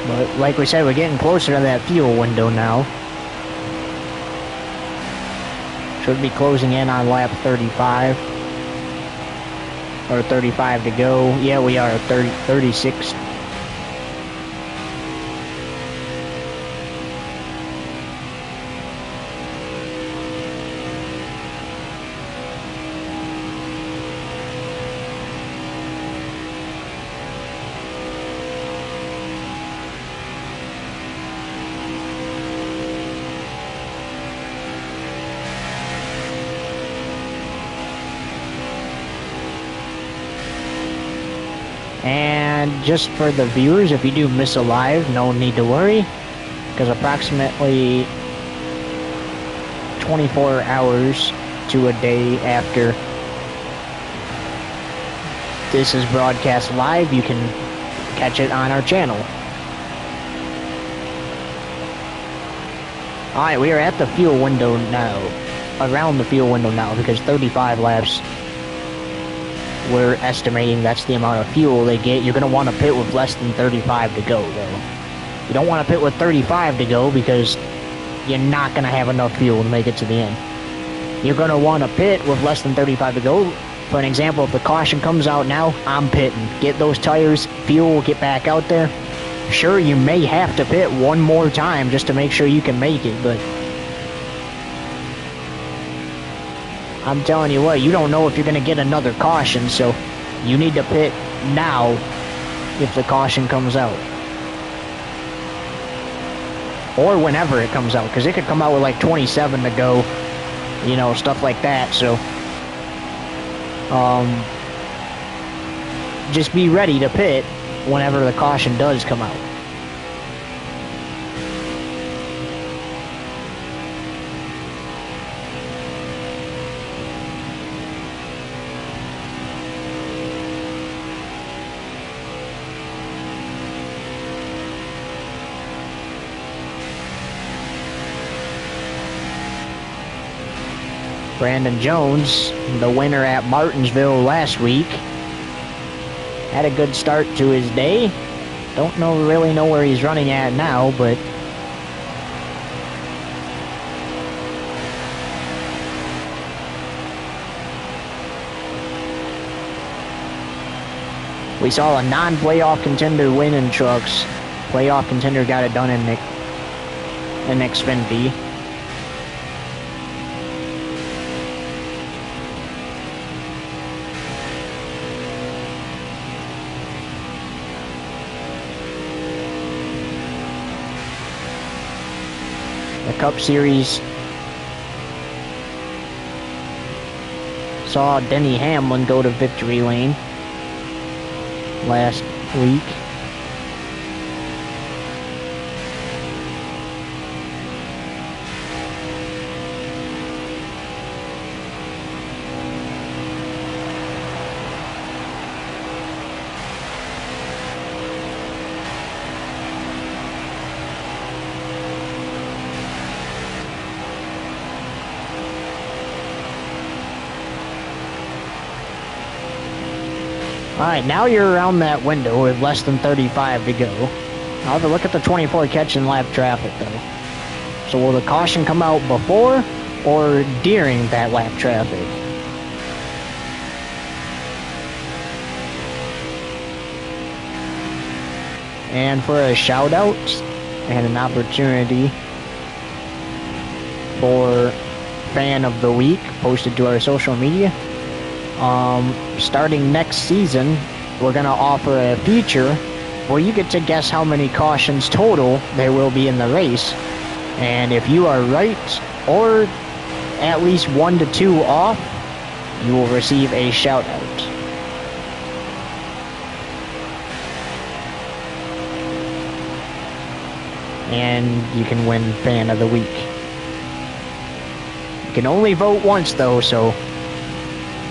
But like we said, we're getting closer to that fuel window now. Should be closing in on lap 35. Or 35 to go. Yeah, we are at 36. And just for the viewers, if you do miss a live, no need to worry, because approximately 24 hours to a day after this is broadcast live, you can catch it on our channel. Alright, we are at the fuel window now, around the fuel window now, because 35 laps, we're estimating that's the amount of fuel they get. You're going to want to pit with less than 35 to go, though. You don't want to pit with 35 to go because you're not going to have enough fuel to make it to the end. You're going to want to pit with less than 35 to go. For an example, if the caution comes out now, I'm pitting. Get those tires, fuel, get back out there. Sure, you may have to pit one more time just to make sure you can make it, but I'm telling you what, you don't know if you're going to get another caution, so you need to pit now if the caution comes out. Or whenever it comes out, because it could come out with like 27 to go, you know, stuff like that, so just be ready to pit whenever the caution does come out. Brandon Jones, the winner at Martinsville last week, had a good start to his day. Don't really know where he's running at now, but we saw a non-playoff contender win in trucks. Playoff contender got it done in Xfinity. The Cup Series saw Denny Hamlin go to victory lane last week. Alright, now you're around that window with less than 35 to go. Now have a look at the 24 catching lap traffic though. So will the caution come out before or during that lap traffic? And for a shout out and an opportunity for Fan of the Week posted to our social media. Starting next season, we're going to offer a feature where you get to guess how many cautions total there will be in the race. And if you are right, or at least 1 to 2 off, you will receive a shout out. And you can win Fan of the Week. You can only vote once though, so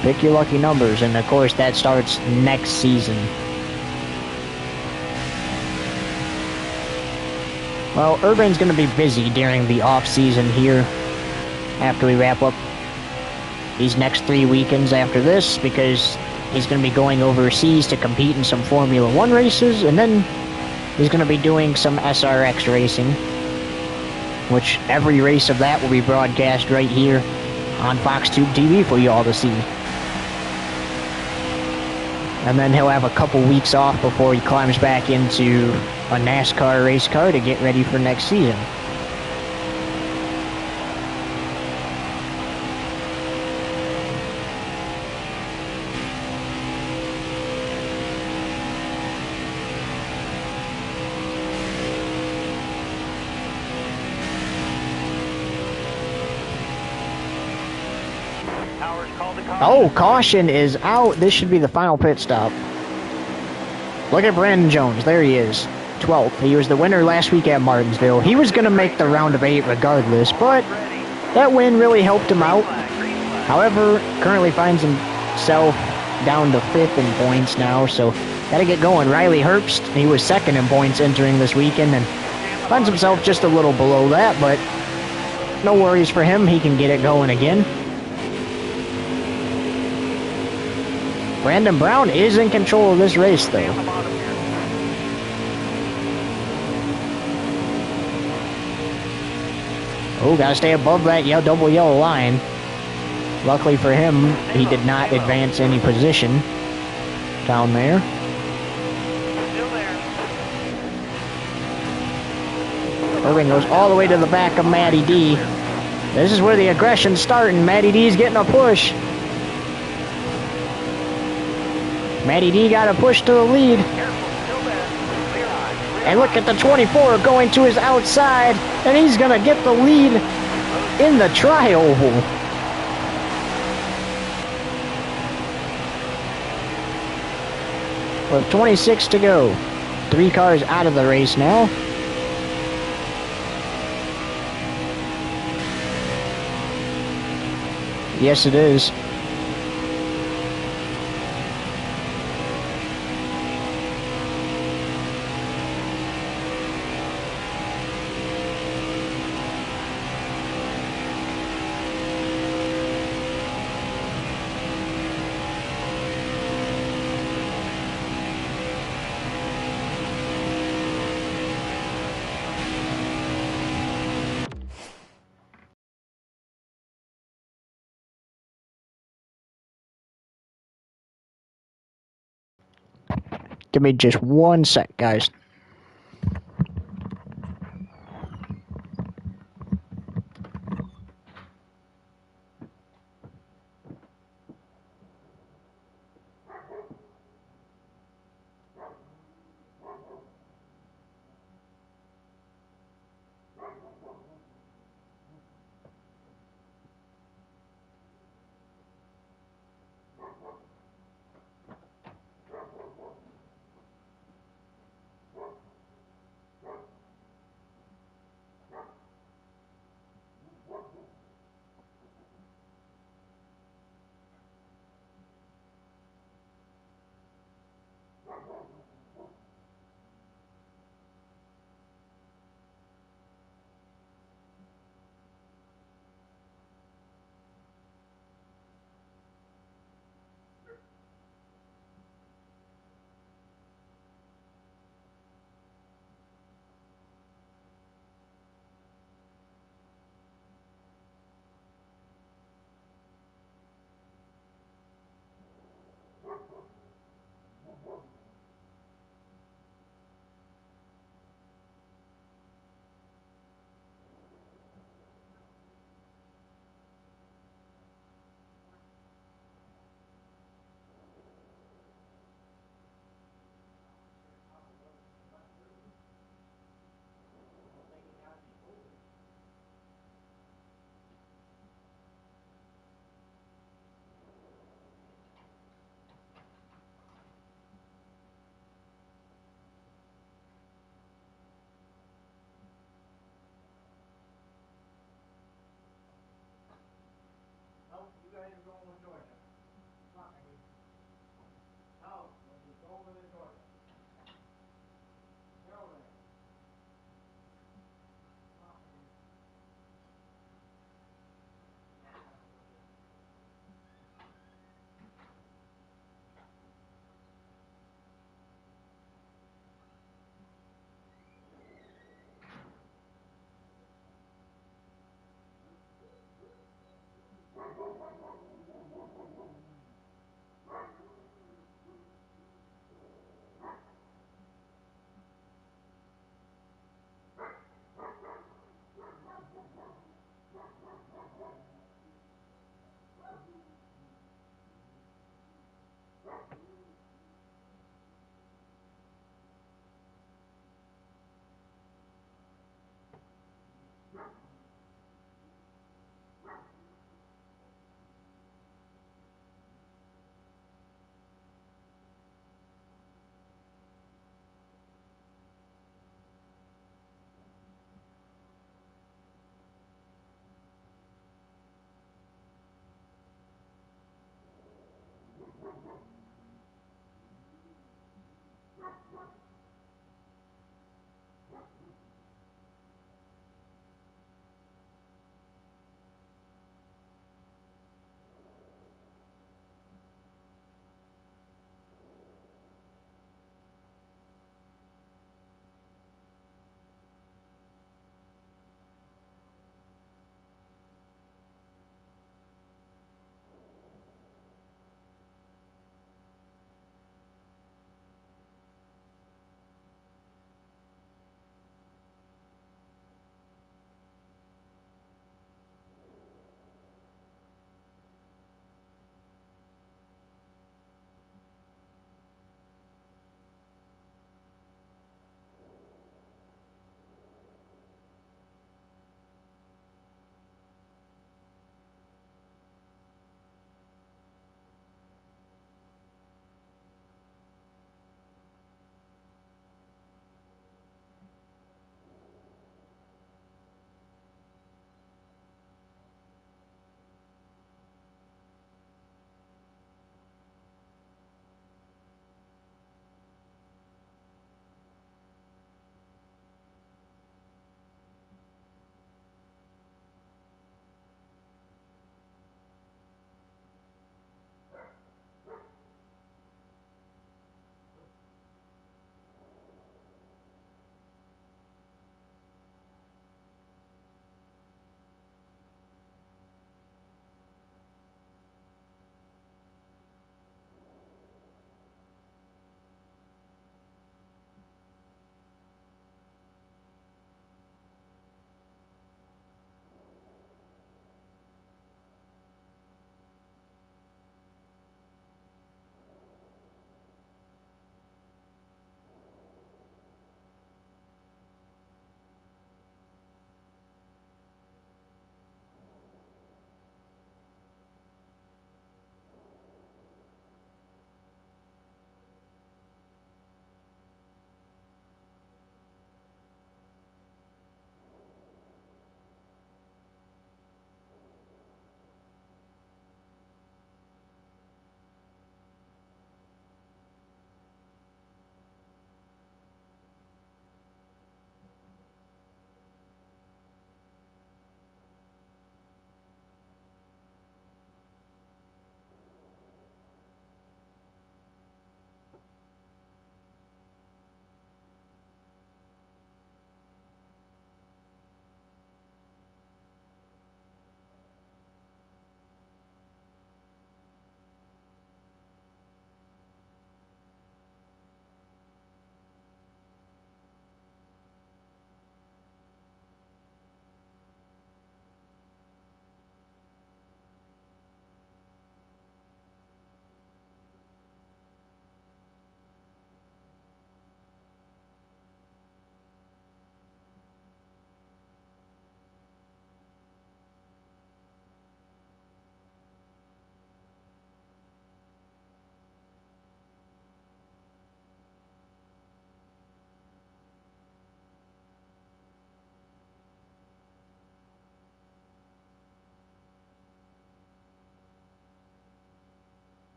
pick your lucky numbers, and of course that starts next season. Well, Urban's going to be busy during the off-season here after we wrap up these next 3 weekends after this, because he's going to be going overseas to compete in some Formula 1 races, and then He's going to be doing some SRX racing, which every race of that will be broadcast right here on FoxTube TV for you all to see. And then he'll have a couple weeks off before he climbs back into a NASCAR race car to get ready for next season. Oh, caution is out. This should be the final pit stop. Look at Brandon Jones. There he is. 12th. He was the winner last week at Martinsville. He was going to make the round of 8 regardless, but that win really helped him out. However, currently finds himself down to 5th in points now, so got to get going. Riley Herbst, he was 2nd in points entering this weekend and finds himself just a little below that, but no worries for him. He can get it going again. Brandon Brown is in control of this race, though. Oh, gotta stay above that double yellow line. Luckily for him, he did not advance any position down there. Irving goes all the way to the back of Matty D. This is where the aggression's starting. Matty D's getting a push. Matty D got a push to the lead. And look at the 24 going to his outside. And he's going to get the lead in the tri-oval. With 26 to go. 3 cars out of the race now. Yes, it is. Give me just 1 sec, guys.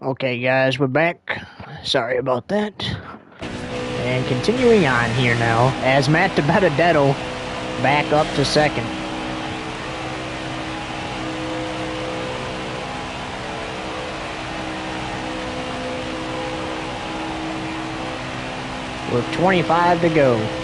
Okay, guys, we're back. Sorry about that. And continuing on here now, as Matt DiBenedetto back up to second. With 25 to go.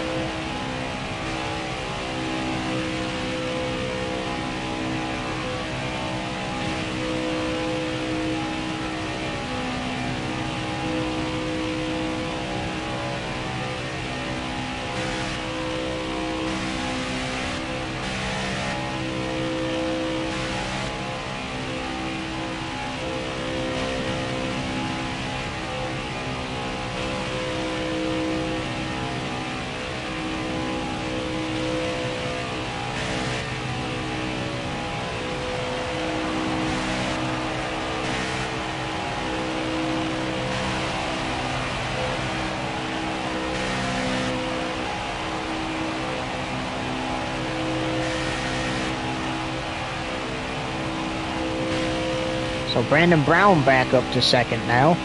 So Brandon Brown back up to second now.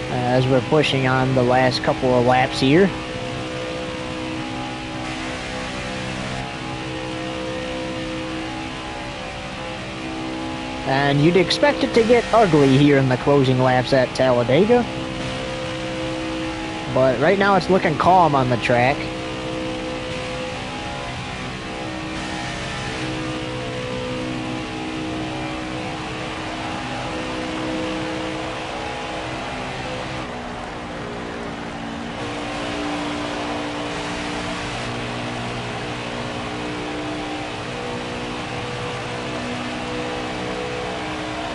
As we're pushing on the last couple of laps here. And you'd expect it to get ugly here in the closing laps at Talladega. But right now it's looking calm on the track.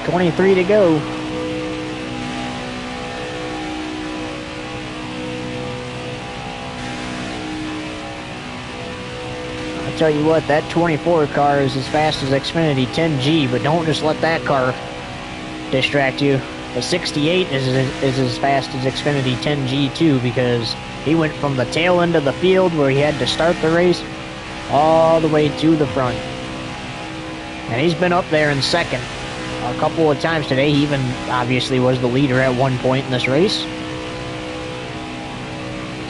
.23 to go. I'll tell you what, that 24 car is as fast as Xfinity 10G, but don't just let that car distract you. The 68 is as fast as Xfinity 10G too, because he went from the tail end of the field where he had to start the race all the way to the front. And he's been up there in second a couple of times today. He even obviously was the leader at one point in this race.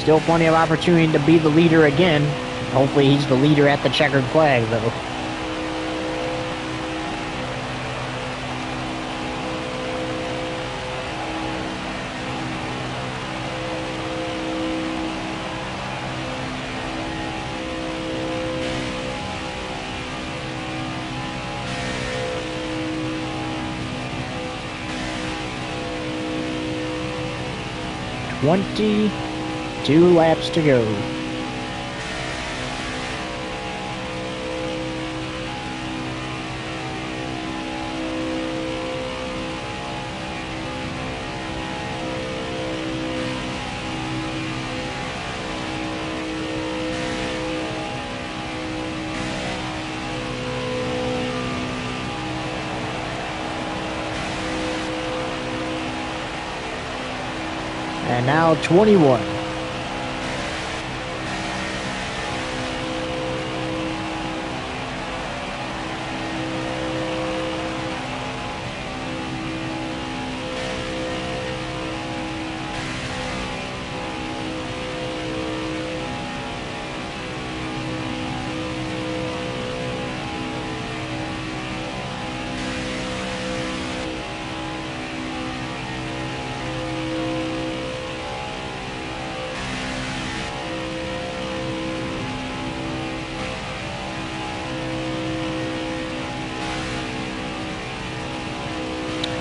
Still plenty of opportunity to be the leader again. Hopefully he's the leader at the checkered flag, though. Two laps to go. And now 21.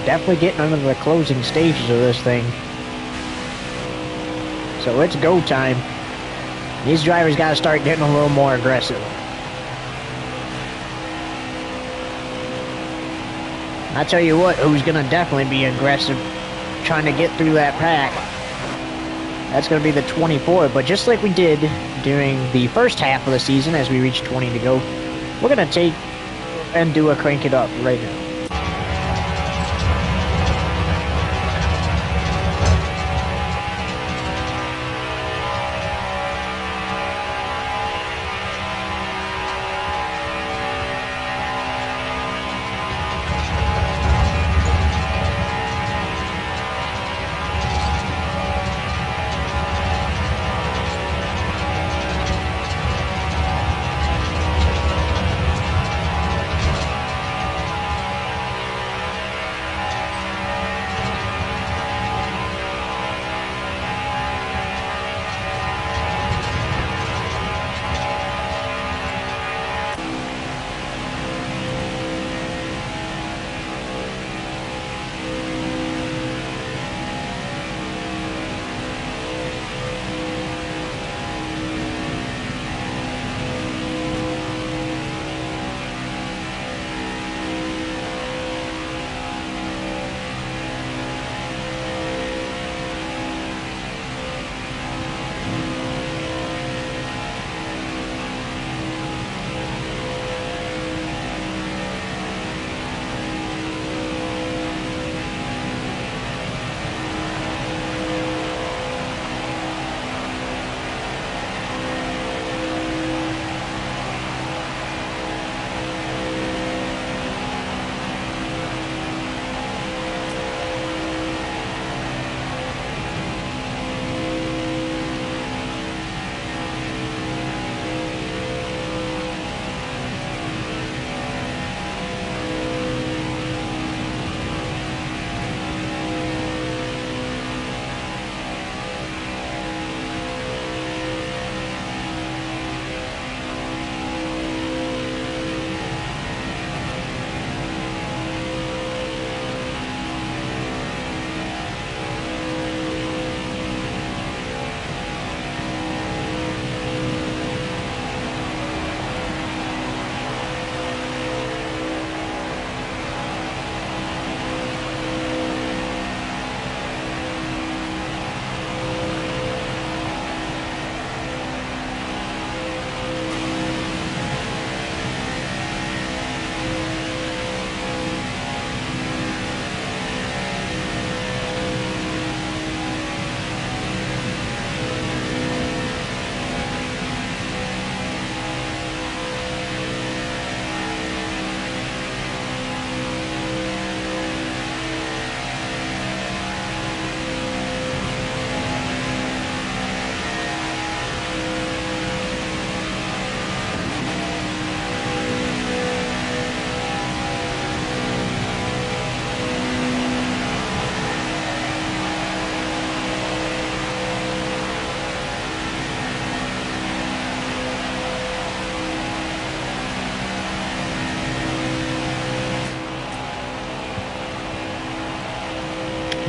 Definitely getting into the closing stages of this thing. So it's go time. These drivers got to start getting a little more aggressive. I tell you what, who's going to definitely be aggressive trying to get through that pack. That's going to be the 24. But just like we did during the first half of the season as we reached 20 to go, we're going to take and do a crank it up right now.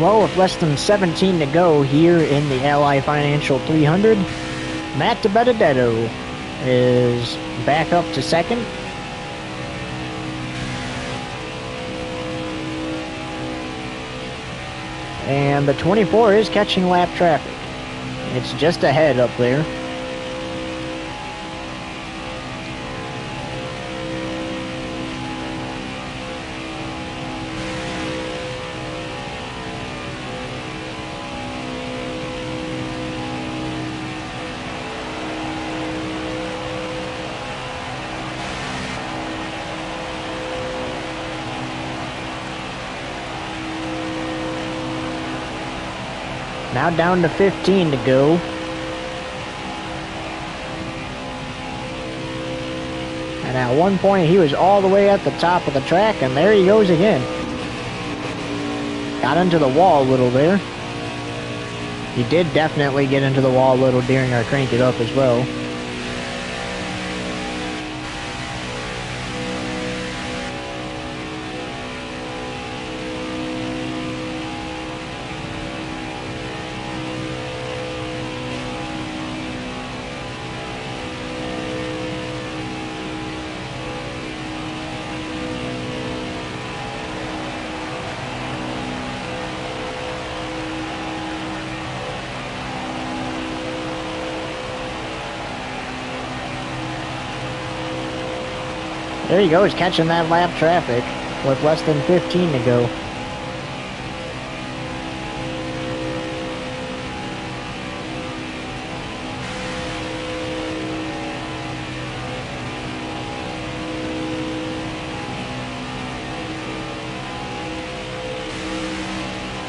Well, with less than 17 to go here in the Ally Financial 300, Matt DiBenedetto is back up to second. And the 24 is catching lap traffic. It's just ahead up there. Now down to 15 to go. And at one point he was all the way at the top of the track, and there he goes again. Got into the wall a little there. He did definitely get into the wall a little during our crank it up as well. There he goes, catching that lap traffic with less than 15 to go.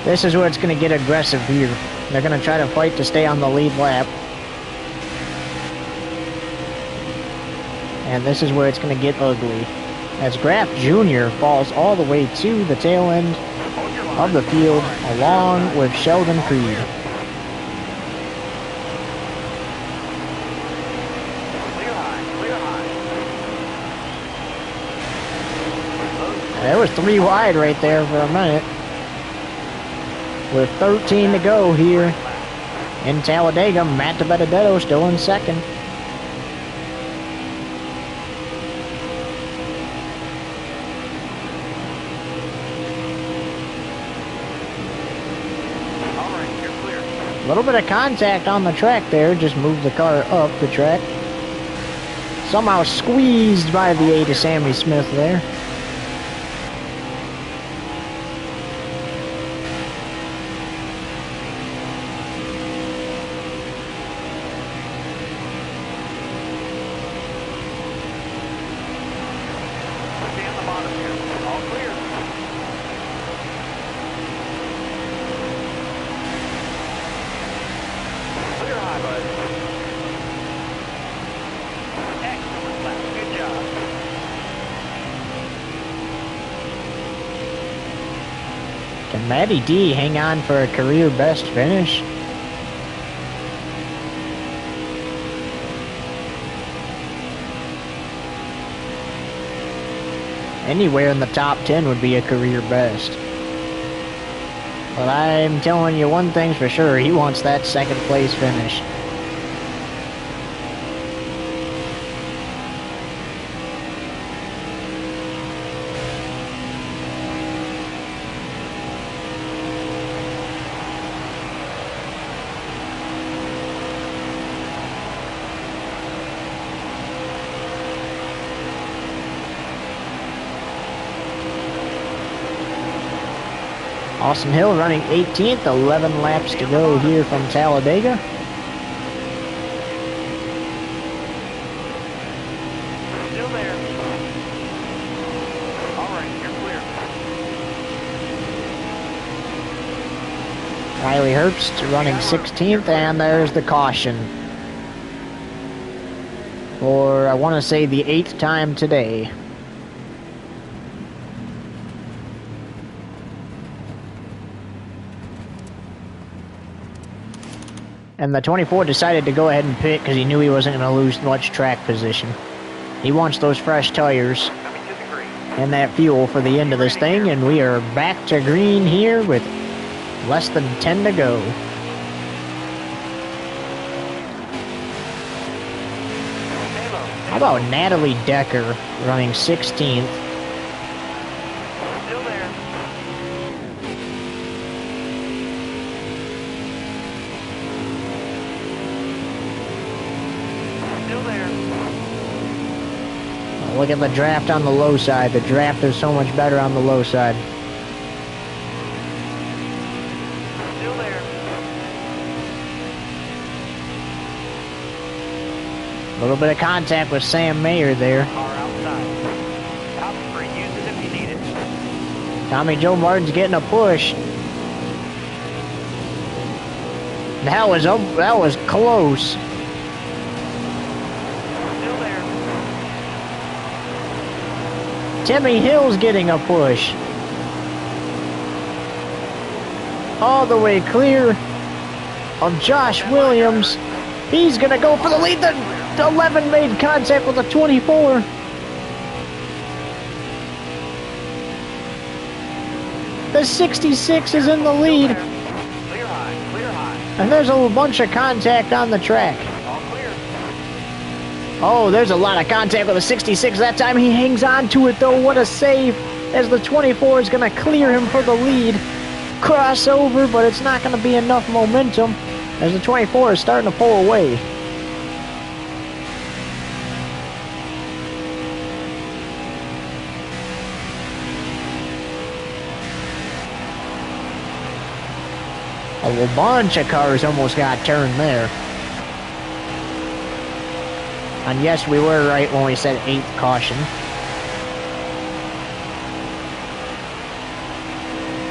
This is where it's going to get aggressive here. They're going to try to fight to stay on the lead lap. And this is where it's going to get ugly, as Graff Jr. falls all the way to the tail end of the field, along with Sheldon Creed. There was 3 wide right there for a minute. With 13 to go here in Talladega, Matt DiBenedetto still in second. A little bit of contact on the track there, just moved the car up the track. Somehow squeezed by the 8 of Sammy Smith there. Can Matty D hang on for a career best finish? Anywhere in the top 10 would be a career best. But I'm telling you one thing's for sure, he wants that second place finish. Austin Hill running 18th, 11 laps to go here from Talladega. Still there. All right, you're clear. Riley Herbst running 16th, and there's the caution. For, I want to say, the 8th time today. And the 24 decided to go ahead and pit because he knew he wasn't going to lose much track position. He wants those fresh tires and that fuel for the end of this thing, and we are back to green here with Less than 10 to go. How about Natalie Decker running 16th? Still there. Still there. Look at the draft on the low side. The draft is so much better on the low side. Still there. A little bit of contact with Sam Mayer there. Car outside. Top free. Use it if you need it. Tommy Joe Martin's getting a push. That was close. Still there. Timmy Hill's getting a push. All the way clear of Josh Williams. He's gonna go for the lead. The 11 made contact with the 24. The 66 is in the lead. Clear high. Clear high. And there's a bunch of contact on the track. All clear. Oh, there's a lot of contact with the 66. That time he hangs on to it, though. What a save, as the 24 is going to clear him for the lead. Crossover, but it's not going to be enough momentum, as the 24 is starting to pull away. A bunch of cars almost got turned there. And yes, we were right when we said 8th caution.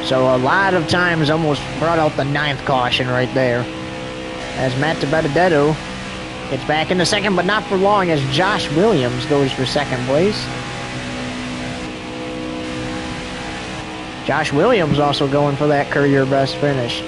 So a lot of times almost brought out the 9th caution right there. As Matt DiBenedetto gets back into second, but not for long, as Josh Williams goes for second place. Josh Williams also going for that career best finish.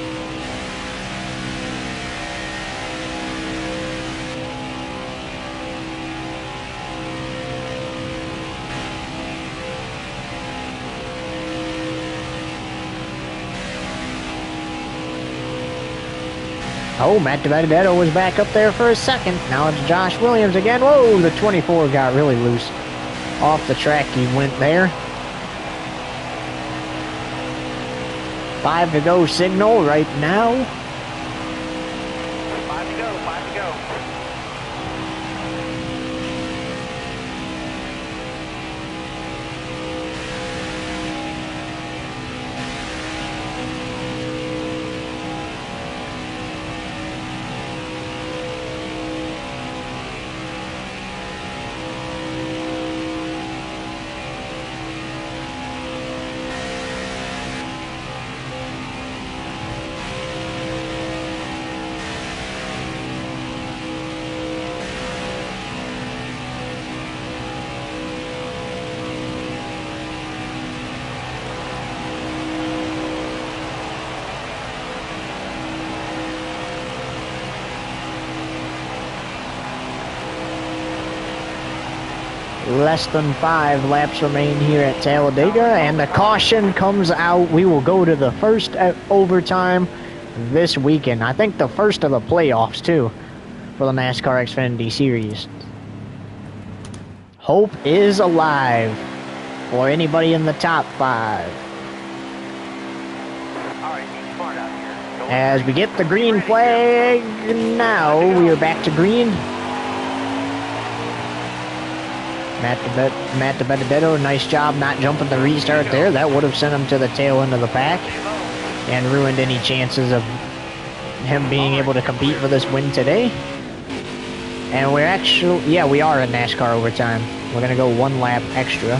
Oh, Matt DiBenedetto was back up there for a second. Now it's Josh Williams again. Whoa, the 24 got really loose. Off the track he went there. 5 to go signal right now. 5 to go. 5 to go. Less than 5 laps remain here at Talladega, and the caution comes out. We will go to the first overtime this weekend. I think the first of the playoffs, too, for the NASCAR Xfinity Series. Hope is alive for anybody in the top 5. All right, be smart out here. Go As we get the green flag, now we are back to green. Matt DiBenedetto, nice job not jumping the restart there. That would have sent him to the tail end of the pack and ruined any chances of him being able to compete for this win today. And we're actually, yeah, we are in NASCAR overtime. We're going to go 1 lap extra.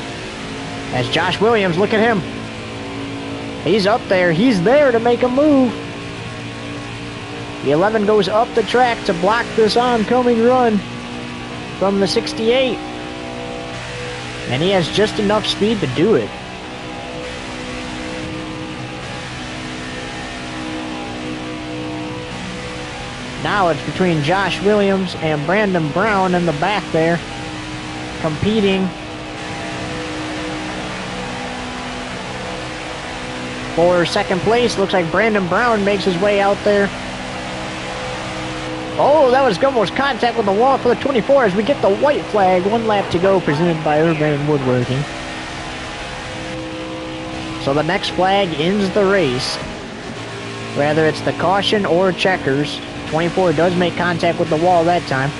As Josh Williams, look at him. He's up there. He's there to make a move. The 11 goes up the track to block this oncoming run from the 68. And he has just enough speed to do it. Now it's between Josh Williams and Brandon Brown in the back there, competing. for second place. Looks like Brandon Brown makes his way out there. Oh, that was almost contact with the wall for the 24 as we get the white flag. 1 lap to go, presented by Urban Woodworking. So the next flag ends the race. Whether it's the caution or checkers. 24 does make contact with the wall that time.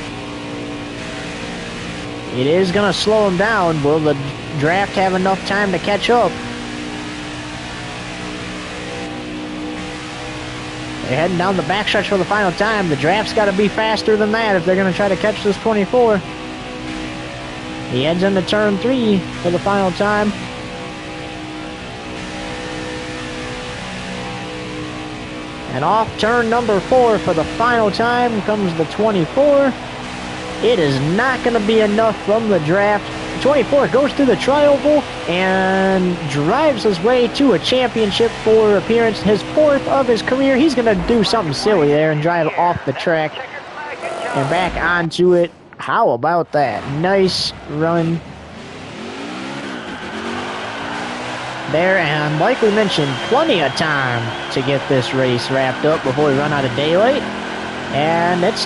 It is going to slow him down. Will the draft have enough time to catch up? They're heading down the backstretch for the final time. The draft's got to be faster than that if they're going to try to catch this 24. He heads into turn 3 for the final time. And off turn number 4 for the final time comes the 24. It is not going to be enough from the draft. 24 goes through the tri-oval and drives his way to a championship for appearance, his 4th of his career. He's going to do something silly there and drive off the track and back onto it. How about that? Nice run there, and like we mentioned, plenty of time to get this race wrapped up before we run out of daylight. And there's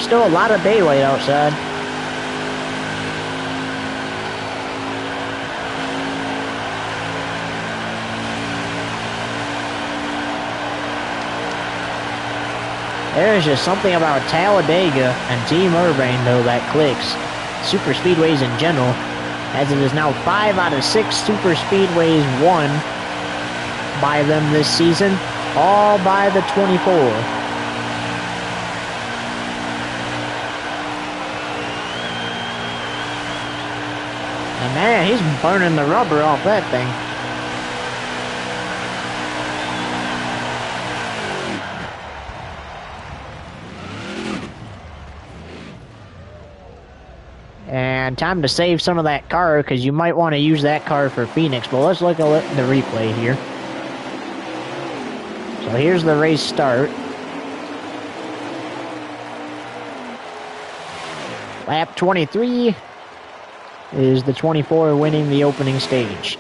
still a lot of daylight outside. There's just something about Talladega and Team Urbane, though, that clicks. Super Speedways in general, as it is now 5 out of 6 Super Speedways won by them this season, all by the 24. And man, he's burning the rubber off that thing. And time to save some of that car, because you might want to use that car for Phoenix. But let's look at the replay here. So here's the race start. Lap 23 is the 24 winning the opening stage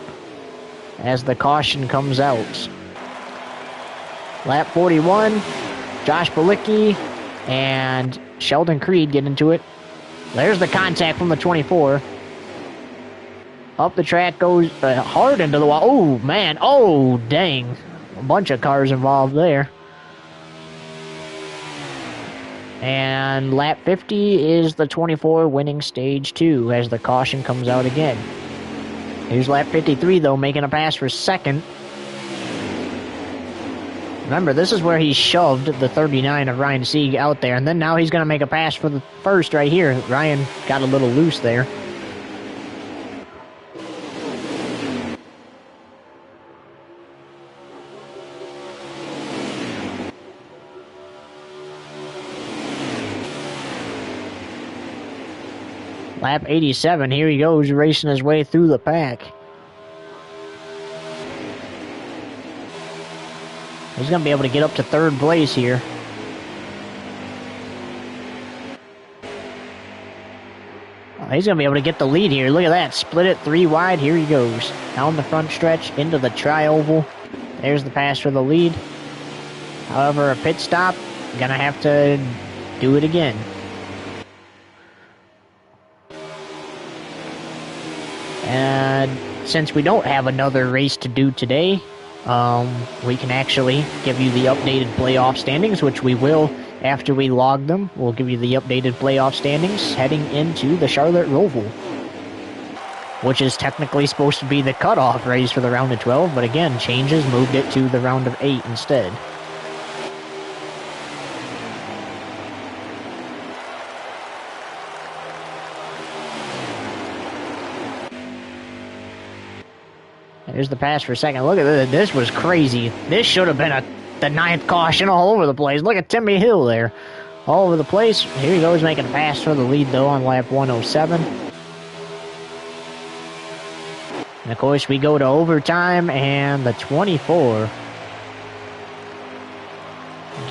as the caution comes out. Lap 41, Josh Balicki and Sheldon Creed get into it. There's the contact from the 24. Up the track goes hard into the wall. Oh, man. Oh, dang. A bunch of cars involved there. And lap 50 is the 24 winning stage 2 as the caution comes out again. Here's lap 53, though, making a pass for second. Remember, this is where he shoved the 39 of Ryan Sieg out there, and then now he's going to make a pass for the first right here. Ryan got a little loose there. Lap 87, here he goes, racing his way through the pack. He's going to be able to get up to third place here. He's going to be able to get the lead here. Look at that. Split it 3 wide. Here he goes. Down the front stretch into the tri-oval. There's the pass for the lead. However, a pit stop. Going to have to do it again. And since we don't have another race to do today, we can actually give you the updated playoff standings, which we will after we log them. We'll give you the updated playoff standings heading into the Charlotte Roval, which is technically supposed to be the cutoff race for the round of 12, but again, changes moved it to the round of 8 instead. Here's the pass for second. Look at this. This was crazy. This should have been the 9th caution all over the place. Look at Timmy Hill there. All over the place. Here he goes making a pass for the lead, though, on lap 107. And, of course, we go to overtime, and the 24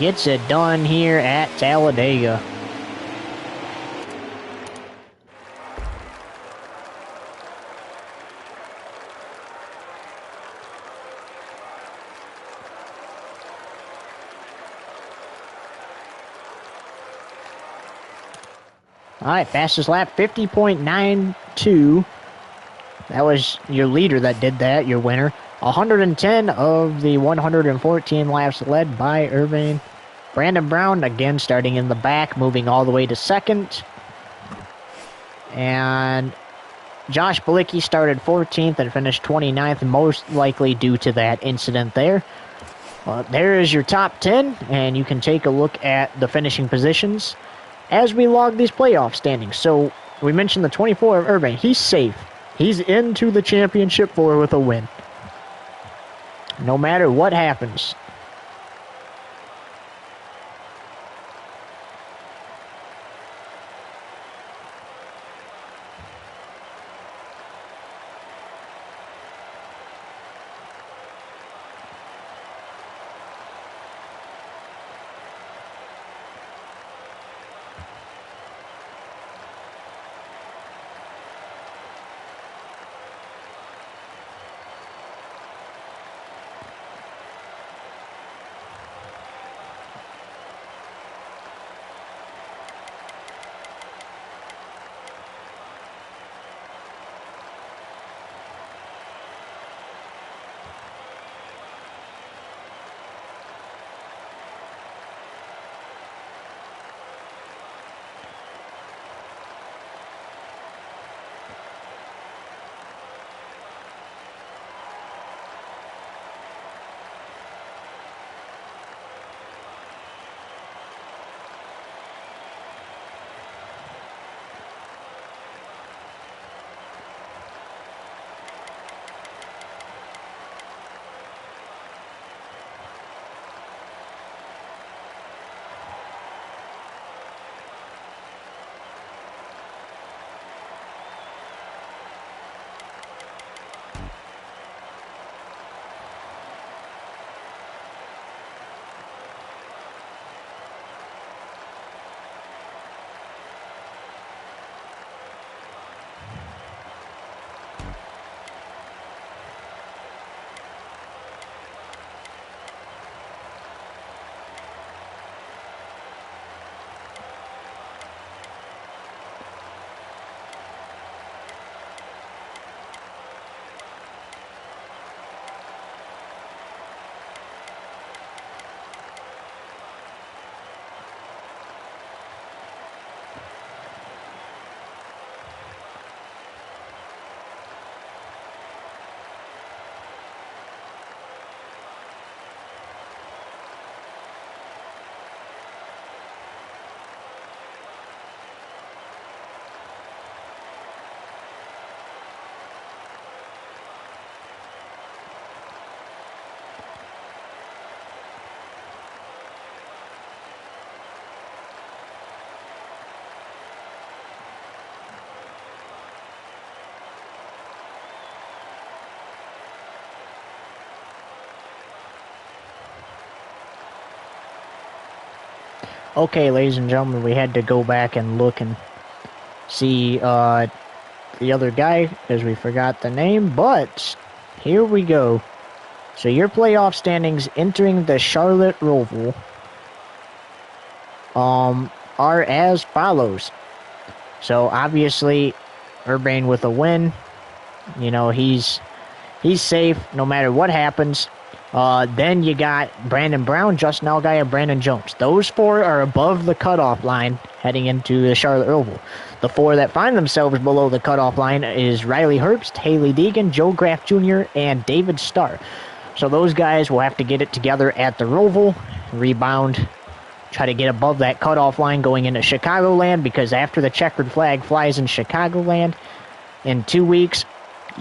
gets it done here at Talladega. All right, fastest lap, 50.92. That was your leader that did that, your winner. 110 of the 114 laps led by Urbane. Brandon Brown, again, starting in the back, moving all the way to second. And Josh Balicki started 14th and finished 29th, most likely due to that incident there. There is your top 10, and you can take a look at the finishing positions as we log these playoff standings. So we mentioned the 24 of Urbane. He's safe. He's into the championship four with a win. No matter what happens. Okay, ladies and gentlemen, we had to go back and look and see the other guy because we forgot the name, but here we go. So your playoff standings entering the Charlotte Roval are as follows. So obviously, Urbane with a win. You know, he's safe no matter what happens. Then you got Brandon Brown, Justin Allgaier, Brandon Jones. Those four are above the cutoff line heading into the Charlotte Oval. The four that find themselves below the cutoff line is Riley Herbst, Haley Deegan, Joe Graff Jr., and David Starr. So those guys will have to get it together at the Roval, rebound, try to get above that cutoff line going into Chicagoland, because after the checkered flag flies in Chicagoland in 2 weeks,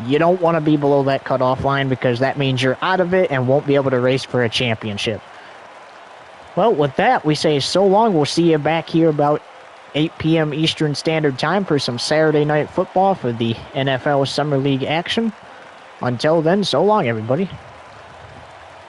you don't want to be below that cutoff line because that means you're out of it and won't be able to race for a championship. Well, with that, we say so long. We'll see you back here about 8 p.m. Eastern Standard Time for some Saturday night football for the NFL Summer League action. Until then, so long, everybody.